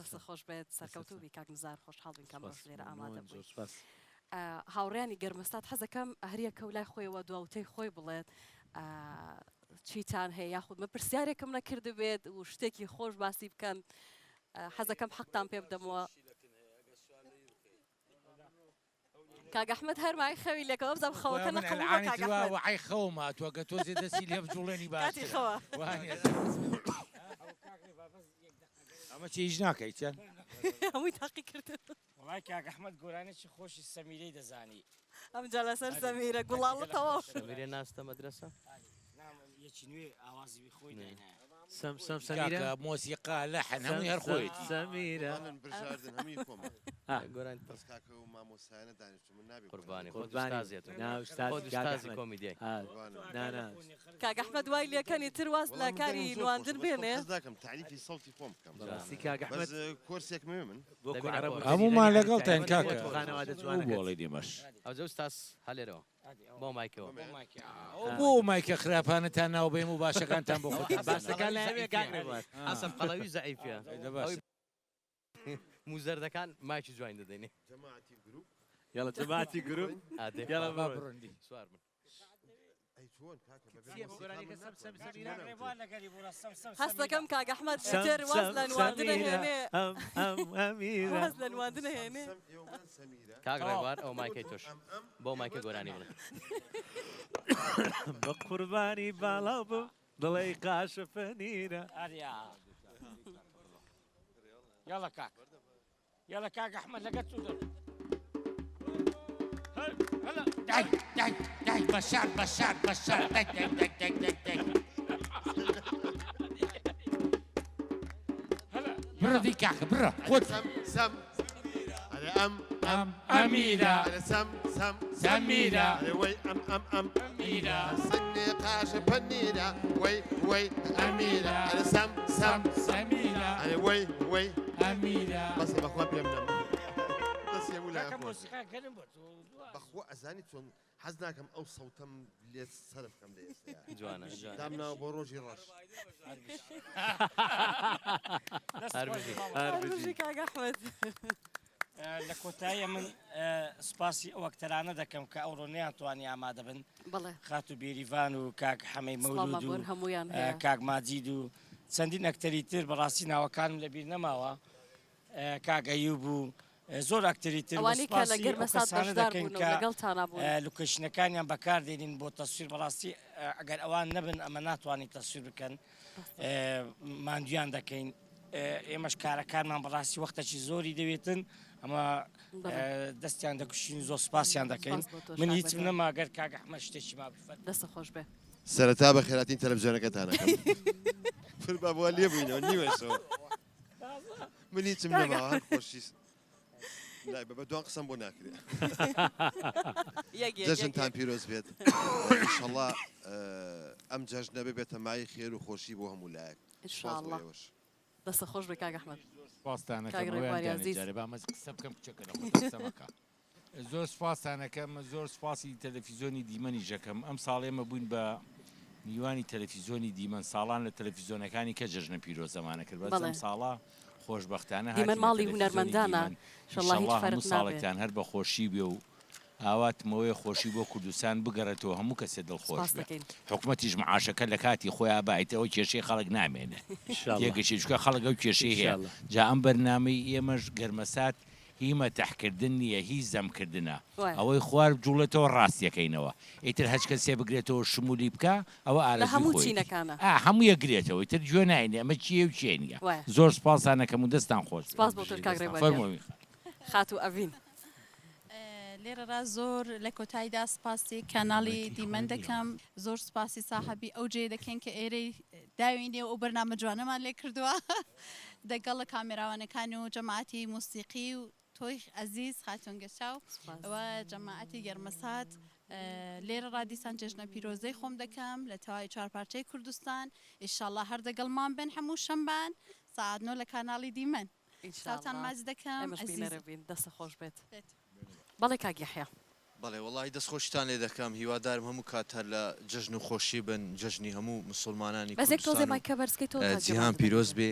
دەستە خۆش بێت سەرکەوتوو بی کاک نزار خۆشحاڵ بین کەم ڕۆژ لێرە ئامادە بووین سپاس هاوڕێیانی گەرمەستاد حەزەکەم هەریە کەولای خۆیەوە دواوتەی خۆی بڵێت چیتان هەیە یاخود مە پرسیارێکم نەکرد بێت و شتێکی خۆش باسی بکەن حەزەکەم حەقتان پێ بدەمەوە کاک ئەحمەد هەرمای خەوی لێکەوە بزەم خەوەکە نەقەڵوە کاک ئەحمەد وعی خەوما تۆگە تۆزێ دەستی لێ بجوڵێنی کاتی خەوە ئەمە چی هیچ ناکەیت چەند هەمووی تاقی کرد وڵای کاک ئەحمەد گۆرانێکی خۆشی سەمیرەی دەزانی ئەمجا لەسەر سەمیرە گوڵاڵتەوە سەمیرە ناستە مەدرسە یەکی نوێ ئاوازی خۆی داینایە سەمیرە مۆسیقا لەحن هەمووی هەر خۆیەتی سەمیرە بژاردن هەمی کۆمە گۆران پرسکاکە و مامۆسایانە دانیشتم من نابێ قوربانی ئاستازی کۆمیدیای نانا کاک ئەحمەد وای لێکەنی تر واز لە کاری نواندن بێنێ داکەم تعریفی سەڵتی خۆم بکەم ڕاستی کاک ئەحمەد کۆرسێک مێ من هەموومان لەگەڵ تاین کاکە خانەوادە جوانە بۆڵی دیمەش ئەو جە ئوستاس هەلێرەوە بۆ مایکەوە بۆ مایکە خراپانتان ناو بێم و باشەکانتان بۆ خۆت باسەکان لە هەوێ کاکەوە ئەسم قەڵەوی زەعیفە موزەردەکان مایکی جوین دەدەینێ یاڵە جەماعەتی گروپ یاڵە بڕندی سوار بن هەست دەکەم کاک ئەحمەد تر واز لە نواندنە هێنێ واز لە نواندنە هێنێ کاک ڕێوار ئەو مایکەی تۆش بۆ مایکە گۆرانی بڵێ بە قوربانی باڵاو بوو دڵی قاشە فەنیرە يلا كاك يلا كاك احمد لقيت صدر هلا داي بشار دك هلا برا ذي كاك برا خذ سم هذا أميرة هذا سم سميرة هذا وي أميرة أميرة سني قاشة فنيرة وي أميرة هذا سم سميرة هذا وي أميرة بس بخوا بيمنا بس يا ولا كاك موسيقى كلمة بخوا أزاني تون حزناكم أو صوتم اللي صرف كم ليس جوانا دامنا بروجي رش هەربژی کاک ئەحمەد لە کۆتاییە من سپاسی ئەو ئەکتەرانە دەکەم کە ئەوڕۆ نەیانتوانی ئامادە بن بەڵێ خات و بیریڤان و کاک حەمەی مەولود و هەمویان هەیە کاک ماجید و چەندین ئەکتەری تر بەڕاستی ناوەکانم لەبیر نەماوە کاک ئەیوب و زۆر ئەکتەری تر ئەوانی کە لە گەرمەسات بەشدار بوون و لەگەڵتانە بوون لوکەشنەکانیان بەکاردێنین بۆ تەسویر بەڕاستی ئەگەر ئەوان نەبن ئەمە ناتوانین تەسویر بکەن ماندویان دەکەین ئێمەش کارەکانمان بەڕاستی وەختێکی زۆری دەوێتن ئەمە دەستیان دەکوشین زۆر سپاسیان دەکەین من هیچم نەماگەر کاک ئەحمەد شتێکی ما بفەت دەستە خۆش بێ سەرەتا بە خێراتین تەلەڤیزیۆنەکەتانەکەم فربا بۆ لێ بووینەوە نیوەشەوە من هیچم نەماوە هەر خۆشی لا بەدوان قسم بۆ ناکرێ جەژنتان پیرۆز بێت ئینشەڵڵا ئەم جەژنە ببێتە مای خێر و خۆشی بۆ هەموو لایەک ئینشاءڵڵا دەستە خۆش بێ کاک ئەحمەد زۆر سپاسانەکەم زۆر سپاسی تەلەڤیزیۆنی دیمەنی ژەکەم ئەم ساڵ ئێمە بووین بە میوانی تەلەڤیزیۆنی دیمەن ساڵان لە تەلەڤیزیۆنەکانی کە جەژنە پیرۆزەمانە کرد بەس ئەم ساڵا خۆشبەختانە دیمەن ماڵی هونەرمەندانە هەموو ساڵێکتان هەر بە خۆشی بێ و ئاواتمەوەی خۆشی بۆ کوردستان بگەڕێتەوە هەموو کەسێ دڵخۆش بێت حکوومەتیش معاشەکە لە کاتی خۆیان باێتەوە کێشەی خەڵک نامێنێ یەکەشیچکە خەڵک ئەو کێشەی هەیە جا ئەم بەرنامەی ئێمەش گەرمەسات هیمە تەحکردن نییە هیچ زەمکردنە ئەوەی خوار جوڵێتەوە ڕاستیەکەینەوە ئیتر هەچ کەسێ بگرێتەوە شمولی بکە ئەوە هەموو یەکگرێتەوە ئیتر گوێ ناینێ ئەمە چیە و چێ نیە زۆر سپاسانەکەم و دەستان خۆش خات و ئەڤین لێرەرا زۆر لە کۆتاییدا سپاسی کاناڵی دیمەن دەکەم زۆر سپاسی ساحەبی ئەو جێ دەکەن کە ئێرەی داوینێ و بەرنامە جوانەمان لێ کردووە دەگەڵ کامێراوانەکان و جەماعەتی موسیقی و تۆی عەزیز خاتون گەشاو ئەوە جەماعەتی گەرمەسات لێرە ڕادیسان جێژنە پیرۆزەی خۆم دەکەم لە تەواوی چوارپارچەی کوردستان ئینشاڵڵا هەر دەگەڵمان بن هەموو شەمبان ساعت 9 لە کاناڵی دیمەن ساوتان ماچ دەکەم دەستە خۆش بێت بەڵێ کاک یەحیا بەڵێ وەڵی دەستخۆشتان لێ دەکەم هیوادارم هەموو کات هەر لە جەژن و خۆشی بن جەژنی هەموو مسلمانانی جیهان پیرۆز بێ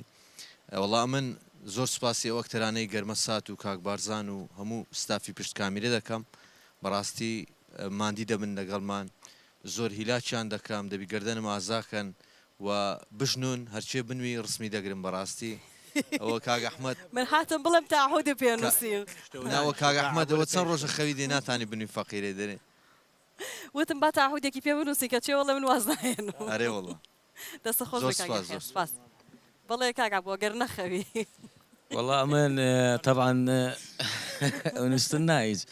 وەڵا من زۆر سپاسی ئەوە کتەرانەی گەرمە سات و کاک بارزان و هەموو ستافی پشت کامیرە دەکەم بەڕاستی ماندی دەبن لەگەڵمان زۆر هیلاچیان دەکەم دەبی گەردەنم ئازاکەن و بژنون هەرچێ بنوی ڕسمی دەگرم بەڕاستی ئەوە کاک ئەحمەد من هاتم بڵم تاعودی پێنووسیم ناوە کاک ئەحمەد ئەوە چەند ڕۆژە خەوی دێ ناتانی بنوی فەقیرێ دەرێ وتم با تاعودێکی پێ بنووسی کە چێوەڵە من واز ناهێنەوە ئەرێ وەڵڵا دەستە خۆش سپاس بەڵێ کاک بۆ گەر نەخەوی والله من طبعا ونستن نايز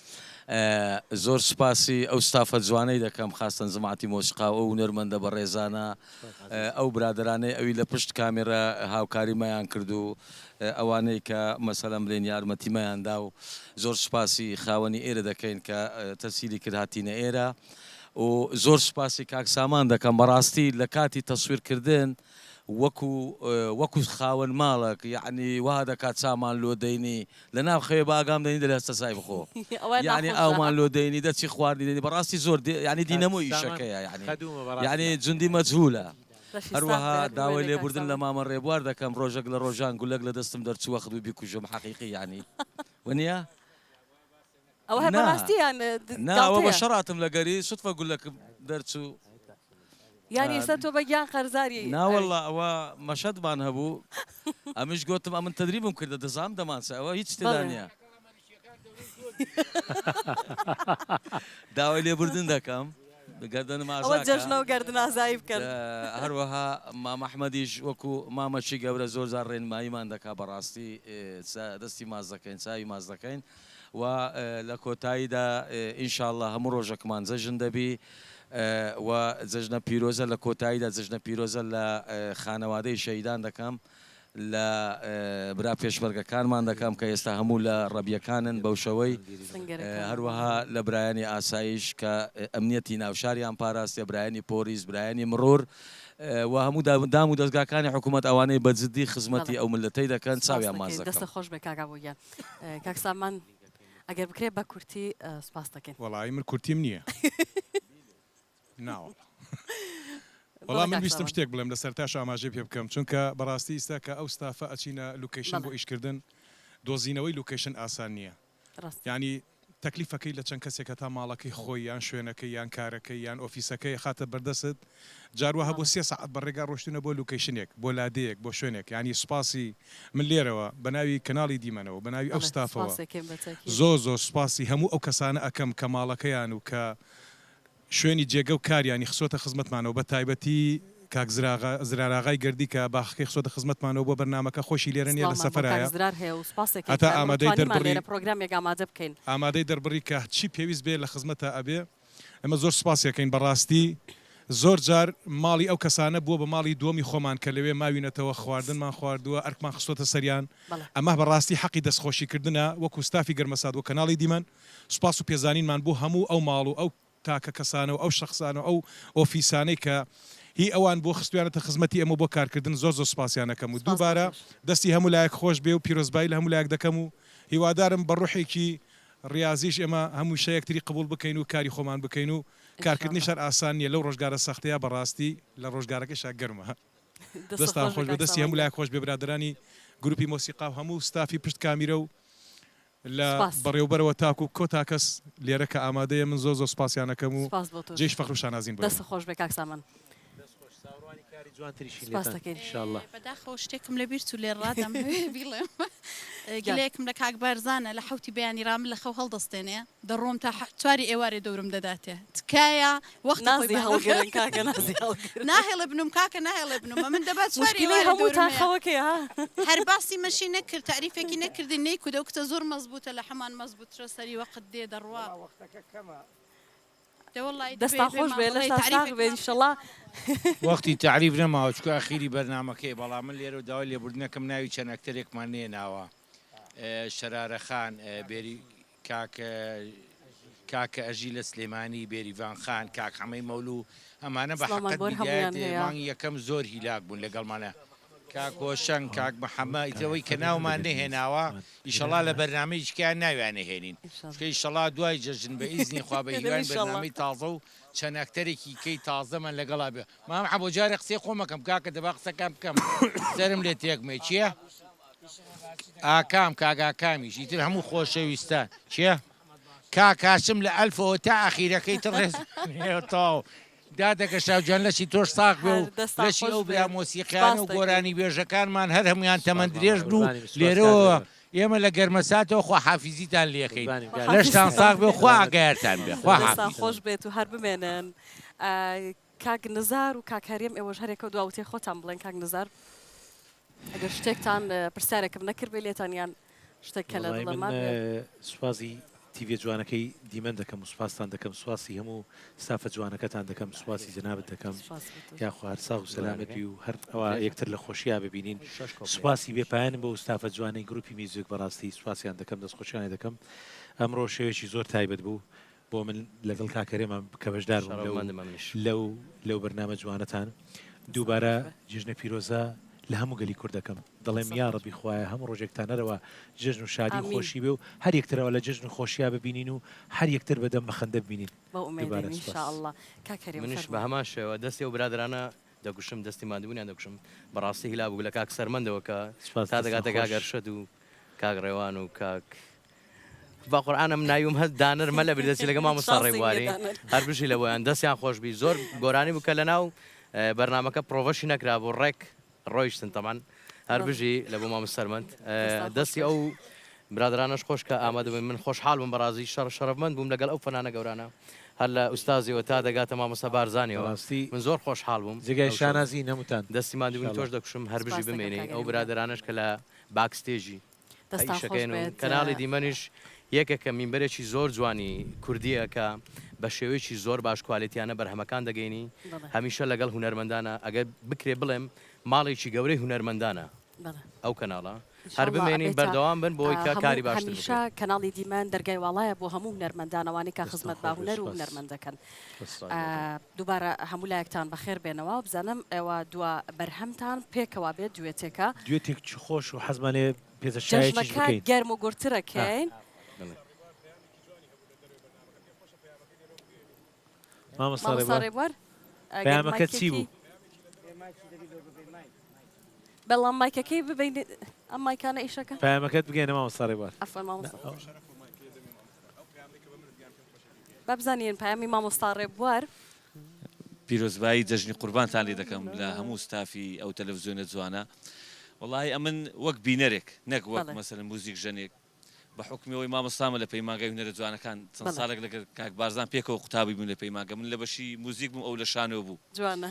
زۆر سپاسی ئەو ستافە جوانەی دەکەم خاستن زماعتی مۆسیقا و هونەرمەندە بە ڕێزانە ئەو برادرانەی ئەوی لە پشت کامێرە هاوکاریمەیان کرد و ئەوانەی کە مەسەلەم بڵێن یارمەتیمەیاندا و زۆر سپاسی خاوەنی ئێرە دەکەین کە تەسیری کرد هاتینە ئێرە و زۆر سپاسی کاک سامان دەکەم بەڕاستی لە کاتی تەسویرکردن وەکو خاوەن ماڵک یعنی وا دەکات چامان لۆ دەینی لە ناو خەوێ باگام دەنی دە لە هەستە سای بخۆ یعنی ئەومان لۆ دەینی دەچی خواردی دەنی بەڕاستی زۆر ینی دینەمۆی ئیشەکەیە یعنی جوندی مەجهولە هەروەها داوای لێبوردن لە مامە ڕێبوار دەکەم ڕۆژێک لە ڕۆژان گولەک لە دەستم دەرچووە خدوو بیکوژم حەقیقی ینی وەنیە ئەوە هەر بەڕاستیان ناوە بە شەڕاتم لە گەری سوتفە گولەکم دەرچوو یانی ئێستا تۆ بەگیان قەرزاری ناوەڵڵا ئەوە مەشەدمان هەبوو ئەمش گوتم ئەمن تەدریبم کردە دەزام دەمانسە ئەوە هیچ تێدا نییە داوای لێبوردن دەکەم گەردەنم جەژنەوە گەردن ئازایی بکەن هەروەها مامەحمەدیش وەکو مامەچی گەورە زۆر زار ڕێنماییمان دەکا بەڕاستی دەستی ماز دەکەین چاوی ماز دەکەین و لە کۆتاییدا ئینشاءڵڵا هەموو ڕۆژێکمان جەژن دەبی و جەژنە پیرۆزە لە کۆتاییدا جەژنە پیرۆزە لە خانەوادەی شەیدان دەکەم لە برا پێشمەرگەکانمان دەکەم کە ئێستا هەموو لە ڕەبیەکانن بەو شەوەی هەروەها لە برایانی ئاسایش کە ئەمنیەتی ناوشاریان پاراستە برایانی پۆلیس برایانی مرۆر و هەموو دام و دەستگاکانی حکوومەت ئەوانەی بەجددی خزمەتی ئەو ملەتەی دەکەن چاویان ماز دەکەن دەستە خۆش بێ کاگابوویان کاک سامان ئەگەر بکرێ بە کورتی سپاس دەکەین وەڵی من کورتیم نییە ناوە وەڵام من ویستم شتێک بڵێم لە سەرتاش ئاماژێ پێ بکەم چونکە بەڕاستی ئێستا کە ئەو ستافە ئەچینە لوکیشن بۆ ئیشکردن دۆزینەوەی لوکیشن ئاسان نییە ینی تەکلیفەکەی لە چەند کەسێکە تا ماڵەکەی خۆی یان شوێنەکەی یان کارەکەی یان ئۆفیسەکەی خاتە بەردەست جاروەها بۆ 3 ساعت بەڕێگا ڕۆشتنە بۆ لوکیشنێک بۆ لادەیەک بۆ شوێنێک ینی سپاسی من لێرەوە بە ناوی کەناڵی دیمەنەوە بە ناوی ئەو ستافەوە زۆر سپاسی هەموو ئەو کەسانە ئەەکەم کە ماڵەکەیان و کە شوێنی جێگە و کاریانی خسۆتە خزمەتمانەوە بە تایبەتی کاک زراراغای گردی کە باخەکەی خسۆتە خزمەتمانەوە بۆ بەرنامەکە خۆشی لێرە نیە لە سەفەرایە هەتا ئامادەی دەربڕی کە چی پێویست بێ لە خزمەتە ئەبێ ئەمە زۆر سپاسیەکەین بەڕاستی زۆر جار ماڵی ئەو کەسانە بووە بە ماڵی دووەمی خۆمان کە لەوێ ماوینەتەوە خواردنمان خواردووە ئەرکمان خستۆتە سەریان ئەمە بەڕاستی حەقی دەستخۆشیکردنە وەکو ستافی گەرمەساد و کەناڵی دیمەن سوپاس و پێزانینمان بۆ هەموو ئەو ماڵ و ئەو تاکە کەسانە و ئەو شخصانە ئەو ئۆفیسانەی کە هی ئەوان بۆ خستویانەتە خزمەتی ئەمە بۆ کارکردن زۆر سوپاسیانەکەم و دووبارە دەستی هەموو لایەک خۆش بێ و پیرۆزبایی لە هەموو لایەک دەکەم و هیوادارم بە ڕوحێکی ڕاضیش ئێمە هەموو شەیەکتری قبول بکەین و کاری خۆمان بکەین و کارکردنی شەر ئاسان نیە لەو ڕۆژگارە سەختەیە بەڕاستی لە ڕۆژگارەکەشا گەرمە دەستان خۆش بە دەستی هەموو لایەک خۆش بێ برادرانی گروپی مۆسیقا و هەموو ستافی پشت کامیرە و لە بەڕێوبەرەوە تاکو کۆتا کەس لێرە کە ئامادەیە من زۆر سوپاسیان ئەەکەم و جێش فەخر و شانازین دەست خۆش بێ کاک سامان بەداخەوە شتێکم لە بیرت و لێ ڕادەم بیڵێم گلەیەکم لە کاک بارزانە لە حوتی بەیانی رام لە خەو هەڵدەستێنێ دەڕۆم تا چواری ئێوارێ دەورم دەداتێ تکایە وەخت ناهێڵە بنوم کاکە ناهێڵە بنومە من دەبات هەر باسی مەشی نەکرد تعریفێکی نەکردی نەیکو دەوکتە زۆر مەزبوطە لە هەمان مەزبوطرە سەری وەقت دێ دەڕوا دەستان خۆش بێ لە تاریخ بێ ئینشەڵا وەختی تعریف نەماوە چکە ئەخیری بەرنامەکەی بەڵام من لێرە و داوای لێبوردنەکەم ناوی چەند ئەکتەرێکمان نێناوە شەرارەخان بێری کاکە ئەژی لە سلێمانی بێریڤان خان کاک حەمەی مەولو ئەمانە بە حەقەت مانگی یەکەم زۆر هیلاک بوون لەگەڵمانە کاک هۆشەنگ کاک محەممەد ئیتەوەی کە ناومان نەهێناوە ئیشەڵا لە بەرنامەیەکیان ناویانە هێنین چکە ئیشەڵا دوای جەژن بە ئیزنی خوا بە هیوان بەرنامەی تازە و چەند ئەکتەرێکی کەی تازەمان لەگەڵا بێ مام حەبۆ جارێ قسەی خۆمەکەم کاکە دەبا قسەکەم بکەم سەرم لێ تێکمێ چییە؟ ئاکام کاگاکامیش ئیتر هەموو خۆشەویستان چییە؟ کاکاشم لە ئەلفەوە تا ئەخیرەکەی تڕێز تاو دادەکە شاوجان لەشی تۆش ساق بێ و لەشی ئەو برا مۆسیقییان و گۆرانی بێژەکانمان هەر هەمویان تەمەند درێژ و لێرەوە ئێمە لە گەرمەساتەوە خوا حافیزیتان لێخین لەشتان ساق بێ خوا ئاگایرتان بێ خوا خۆش بێت و هەر بمێنن کاک نزار و کاکاریم ئێوەش هەرێکە دواوتێ خۆتان بڵێن کاک نزار ئەگەر شتێکتان پرسیارێکم نەکرد بێ لێتانیان شتێک کە لە دڵەمان سوازی تیڤێ جوانەکەی دیمەن دەکەم و سوپاسان دەکەم سواسی هەموو سافە جوانەکەتان دەکەم سواسی جنابەت دەکەم یاخوا هەر ساغ و سەلامەتی و هەر ئەوە یەکتر لە خۆشییا ببینین سواسی بێپایانم بە ستافە جوانەی گروپی میوزیک بەڕاستی سواسیان دەکەم دەستخۆشیانی دەکەم ئەمڕۆ شێوێکی زۆر تایبەت بوو بۆ من لەگەڵ کاکەرێمە کە بەشدار لەو بەرنامە جوانەتان دووبارە جژنە پیرۆزە لە هەموو گەلی کوردەکەم دەڵێم یا ڕەبی خوایە هەموو ڕۆژێکتانەرەوە جژن و شادی و خۆشی بێ و هەر یەکترەوە لە جژن و خۆشییا ببینین و هەر یەکتر بەدەم بەخەندە ببینین منیش بە هەمان شێوە دەستی و برادرانە دەگوشم دەستی مادبوونیان دەگوشم بەڕاستی هیلا بوو لە کاک سەرمەندەوە کە تا دەگاتە کاگەر شەد و کاک ڕێوان و کاک با قورآنم ناویم هەست دانر مە لە بردەسی لەگە مامۆستا ڕێبواری هەر بشی لەوەیان دەستیان خۆشبی زۆر گۆرانی بوو کە لەناو بەرنامەکە پرۆڤەشی نەکرا بۆ ڕێک ڕۆیشتن تەمان هەر بژی لە بۆ مام سەرمەند دەستی ئەو برادرانش خۆش کە ئامادە بووین من خۆشحاڵ بووم بەڕازی شەرەفمەند بووم لەگەڵ ئەو فەنانە گەورانە هەر لە ئوستازیەوە تا دەگاتە مامۆستا بارزانیەوە من زۆر خۆشحاڵ بووم جگای شانازی نەموتان دەستی مادبووین تۆش دەکوشم هەر بژی بمێنێ ئەو برادرانش کە لە باکستێژی شەکەین و کەناڵی دیمەنیش یەکێکە مینبەرێکی زۆر جوانی کوردیە کە بە شێوەیەکی زۆر باش کوالیتیانە بەرهەمەکان دەگەینی هەمیشە لەگەڵ هونەرمەندانە ئەگەر بکرێ بڵێم ماڵێکی گەورەی هونەرمەندانە ئەو کەناڵە هەر بمێنین بەردەوام بن بۆی کە کاری باشتر هەمیشە کەناڵی دیمەن دەرگای واڵایە بۆ هەموو هونەرمەندانەوانی کە خزمەت با هونەر و هونەرمەند دەکەن دووبارە هەموو لایەکتان بەخێر بێنەوە بزانم ئێوە دووە بەرهەمتان پێکەوە بێت دوێتێکە دوێتێکی خۆش و حەزمانێ پێزەشایەکیش بکەین گەرم و گورترەکەین مامۆستا ڕێبوار پەیامەکە چی بوو؟ بەڵام مایکەکەی ببین ئەم مایکانە ئیشەکە پەیامەکەت بگەینە مامۆستا ڕێبوار با بزانین پەیامی مامۆستا ڕێبوار پیرۆزبایی جەژنی قوربانتان لێ دەکەم لە هەموو ستافی ئەو تەلەڤیزیۆنە جوانە وەڵی ئەمن وەک بینەرێک نەک وەک مەسەلەن موزیک ژەنێک بە حکمیەوەی مامۆستامە لە پەیمانگای هونەرە جوانەکان چەند ساڵێک لەگەڵ کاک بارزان پێکەوە قوتابی بوون لە پەیمانگە من لە بەشی موزیک بووم ئەو لە شانەوە بوو جوانە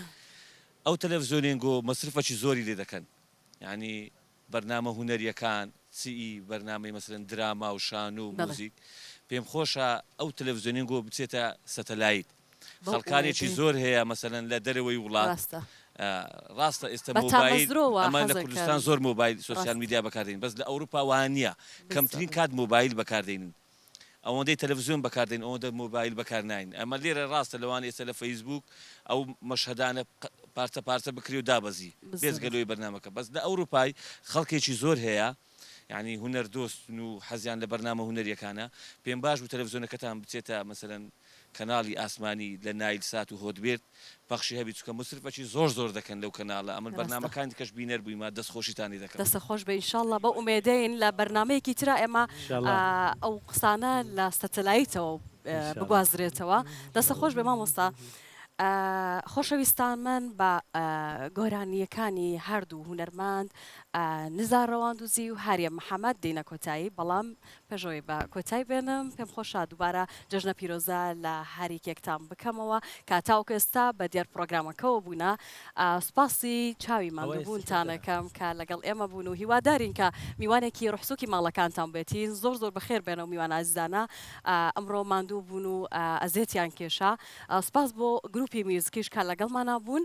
ئەو تەلەڤیزیۆنێنگۆ مەسرفەکی زۆری لێ دەکەن یعنی بەرنامە هونەریەکان چی بەرنامەی مەسەلەن دراما و شان و موزیک پێم خۆشە ئەو تەلەڤیزیۆنێنگۆ بچێتە سەتەلایت خەڵکانێکی زۆر هەیە مەسەلەن لە دەرەوەی وڵات ڕاستە ئێستا مۆبایل ئەمە لە کوردستان زۆر مۆبایل سوسیال میدیا بەکاردێن بەس لە ئەوروپا وان نییە کەمترین کات مۆبایل بەکاردێنن ئەوەندەی تەلەڤیزیۆن بەکاردێن ئەوەندە مۆبایل بەکارناین ئەمە لێرە ڕاستە لەوان ئێستا لە فەیسبوک ئەو مەشهدانە پارتە پارتە بکری و دابەزی بێزگەلۆی بەرنامەکە بەس لە ئەوروپای خەڵکێکی زۆر هەیە یعنی هوەر دۆستن و حەزیان لە بەرنامە هوەریەکانە پێم باش و تەلەڤیزیۆنەکەتان بچێتە مەسەلەن کەناڵی ئاسمانی لە نایل سات و هۆدبێت پەخشی هەبی چکە مسرفەکی زۆر دەکەن لەو کەناڵە ئەمن بەرنامەکانی کەش بینەر بوویمە دەستخۆشیتانی دەکەن دەستەخۆش بە ئینشاءالله بە ئومێدەین لە بەرنمەیەکی ترا ئێمە ئەو قسانە لە سەتەلایتەوە بگوازرێتەوە دەستەخۆش بێ مامۆستا خۆشەویستان من بە گۆرانیەکانی هەردوو هوەرمەند نزار ڕەواندوزی و هاریە محەممەد دێنە کۆتایی بەڵام پێشەوەی بە کۆتایی بێنم پێم خۆشە دووبارە جەژنە پیرۆزە لە هەریکێکتان بکەمەوە کاتاوکە ئێستا بە دیار پرۆگرامەکەەوە بوونە سوپاسی چاوی ماندووبوونتانەکەم کە لەگەڵ ئێمە بوون و هیوادارین کە میوانێکی ڕحسوکی ماڵەکانتان بێتین زۆر بەخێر بێنە و میوان ئازیزانە ئەمڕۆ ماندوو بوون و ئەزێتیان کێشە سپاس بۆ گروپی میوزیکیش کە لەگەڵمانە بوون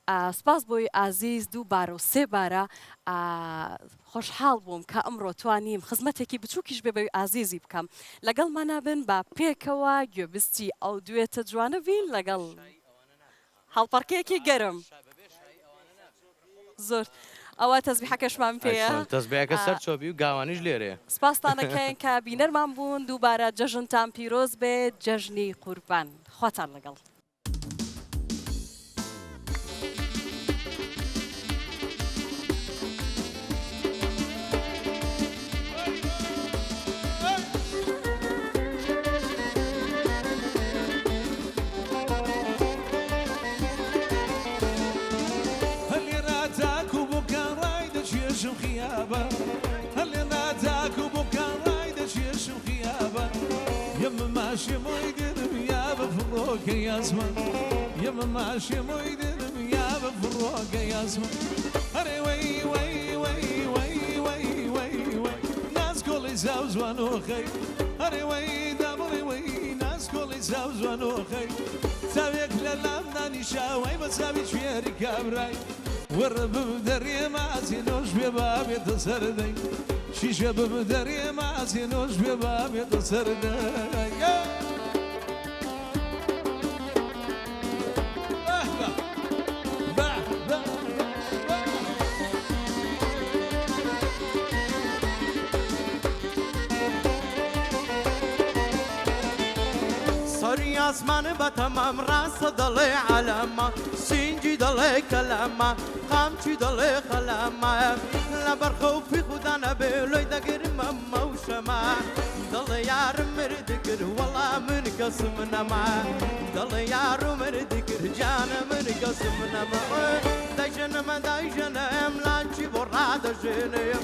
سپاس بۆی ئازیز دووبارە و سێ بارە خۆشحاڵ بووم کە ئەمڕۆ توانیم خزمەتێکی بچووکیش بێ بەوی ئازیزی بکەم لەگەڵمانە بن بە پێکەوە گوێبستی ئەو دوێتە جوانە بین لەگەڵ هەڵپەڕکەیەکی گەرم زۆر ئەوە تەزبیحەکەشمان پێەیە تەزبیحەکە سەر چۆبی و گاوانیش لێرەیە سپاستانەکەین کە بینەرمان بوون دووبارە جەژنتان پیرۆز بێت جەژنی قوربان خواتان لەگەڵ هل ناتاك وبكى رايدة شيش وخيابة يم ماشي مويدن يا بفروك يا زمان يم ماشي مويدن يا بفروك يا زمان هري وي وي وي وي وي وي وي ناس كل زوج ونوخي هري وي دبري وي ناس كل زوج ونوخي ساويك للامنا نشاوي بساوي شويري كابراي ورب بدري ما زينوش بباب يتصردي شيشة ببدري ما زينوش بباب يتصردي صري اسمان بتمام راس ضلي علامة سنجي ضلي كلامة قامتي ضلي خلامة لبر خوفي خدانا بلوي دقر مما وشما ضلي يار مردكر والله من قسمنا ما ضلي يار مردكر جانا من قسمنا ما دجنم دجنم لانشي برا دجنم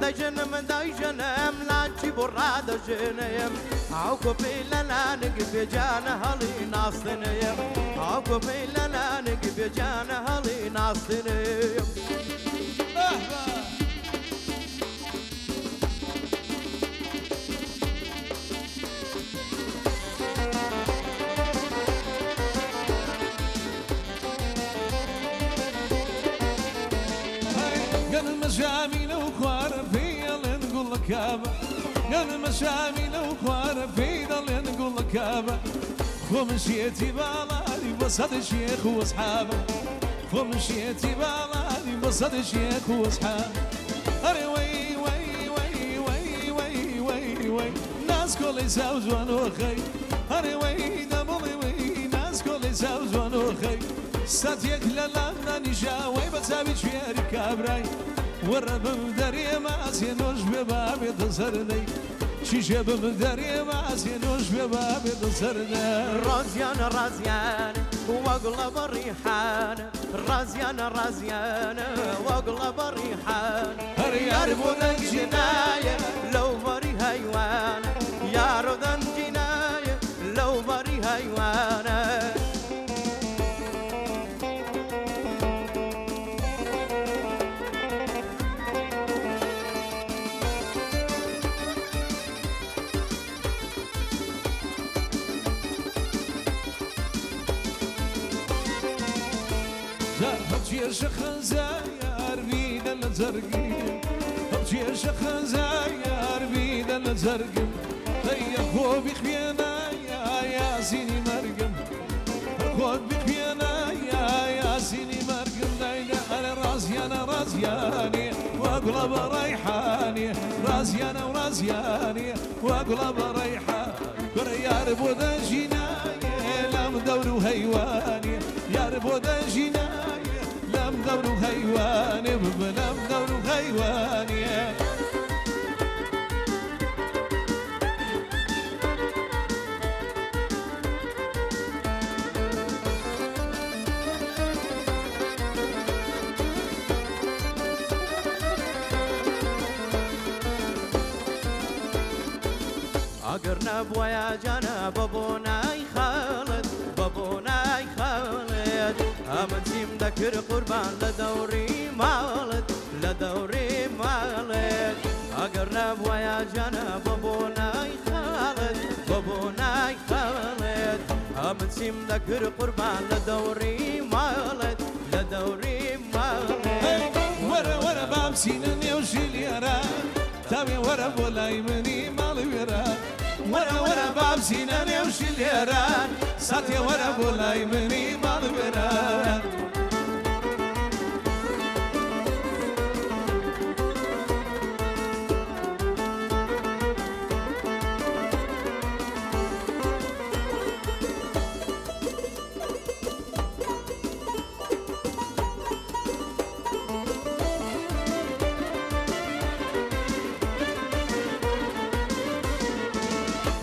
دجنم دجنم لانشي برا دجنم عوكو بيلنا نقف جانا هلي ناصنيم عوكو بيلنا نقف جانا هلي ناصنيم قال مشامي لو خوار في نقول لك يابا قال مشامي لو خوار في نقول لك يابا خو مشيتي بالالي وسط الشيخ واصحابه خو مشيتي بالالي وسط الشيخ واصحابه هري وي وي وي وي وي وي وي ناس كل يساوز ونوخي هري وي دبلي وي ناس كل يساوز ونوخي ستيك للانا نشاوي بتساوي شويري كابراي ورب بدري ما سينوش ببابي تصردي شيشة بمدري ما سينوش ببابي تصردي رازيان رازيان واقلب الريحان رازيان رازيان واقلب الريحان يا ربنا جناية لو بري هيوان يا ربنا جناية لو بري هيوان چێش خەنزایار بیدە لە جەرگم ئەو چێش خەنزایار بیدە لە جەرگم دەیە خۆ بخوێنە یاسینی مەرگم خۆت بخوێنە یاسینی مەرگم دایدە ئەرە ڕازیانە ڕازیانێ وا گوڵە بە ڕەیحانێ ڕازیانە و ڕازیانێ وا گوڵە بە ڕەیحان بڕە یار بۆ دەژینایێ لەم دەور و هەیوانێ یار بۆ دەژینایێ لەم دەور و هەیوانێ ببە لەم دەور و هەیوانێ ئەگەر نەبووایە جانە بەبوونای خاڵت بەبوونای خاڵت ئەمە چیم دەکرد قوربان لە دەوری ماڵت لە دەوری ماڵت ئەگەر نەبووایە جانە بەبوونای خاڵت بەبوونای خاڵت ئەمە چیم دەکرد قوربان لە دەوری ماڵت لە دەوری ماڵت وەرە وەرە بامچینە نێو ژیلێرە تاوێ وەرە بۆ لای منی ماڵی وێرە وەرە وەرە بامچینە نێو ژیلێران ساتێ وەرە بۆ لای منی ماڵی وێرە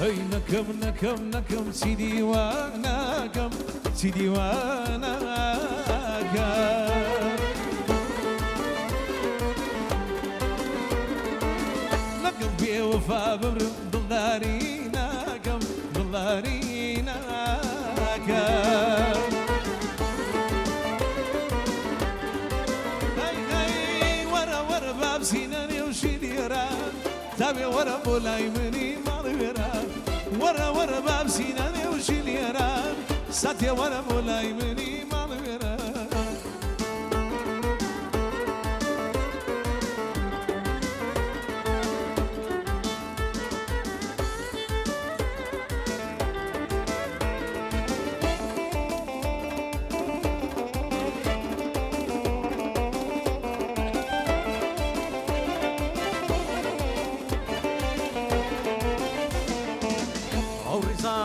هەی نەکەم نەکەم نەکەم چی دیوانەکەم چی دیوانەکەم نەکەم بێوەفا بمرم دڵداری ناکەم دڵداری ناکەم هەی وەرە وەرە بابچینە نێو ژیلێران تاوێ وەرە بۆ لای منی ماڵی وێرە وەرە وەرە بابچینە نێو ژیلێران ساتێ وەرە بۆ لای منی ماڵی وێرە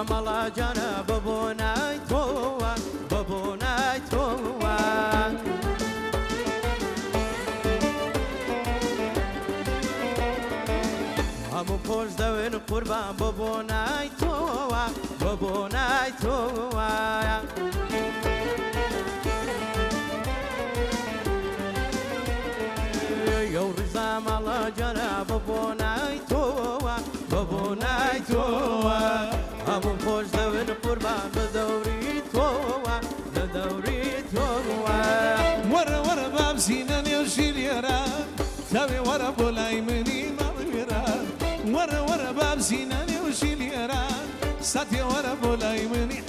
مەڵا جانە بەبوونای تۆوە بەبوونای تۆوە هەموو خۆش دەوێن قوربان بەبوونای تۆوە بەبوونای تۆوە یەو ڕیزا مەڵا جانە بەبوونای تۆوە بەبوونای تۆوە هەموو خۆش دەوێن قوربان بە دەوری تۆوە لە دەوری تۆوە وەرە وەرە بابچینە نێو ژیلێران تاوێ وەرە بۆ لای منی ماڵی وێرە وەرە وەرە بابچینە نێو ژیلێران ساتێ وەرە بۆ لای منی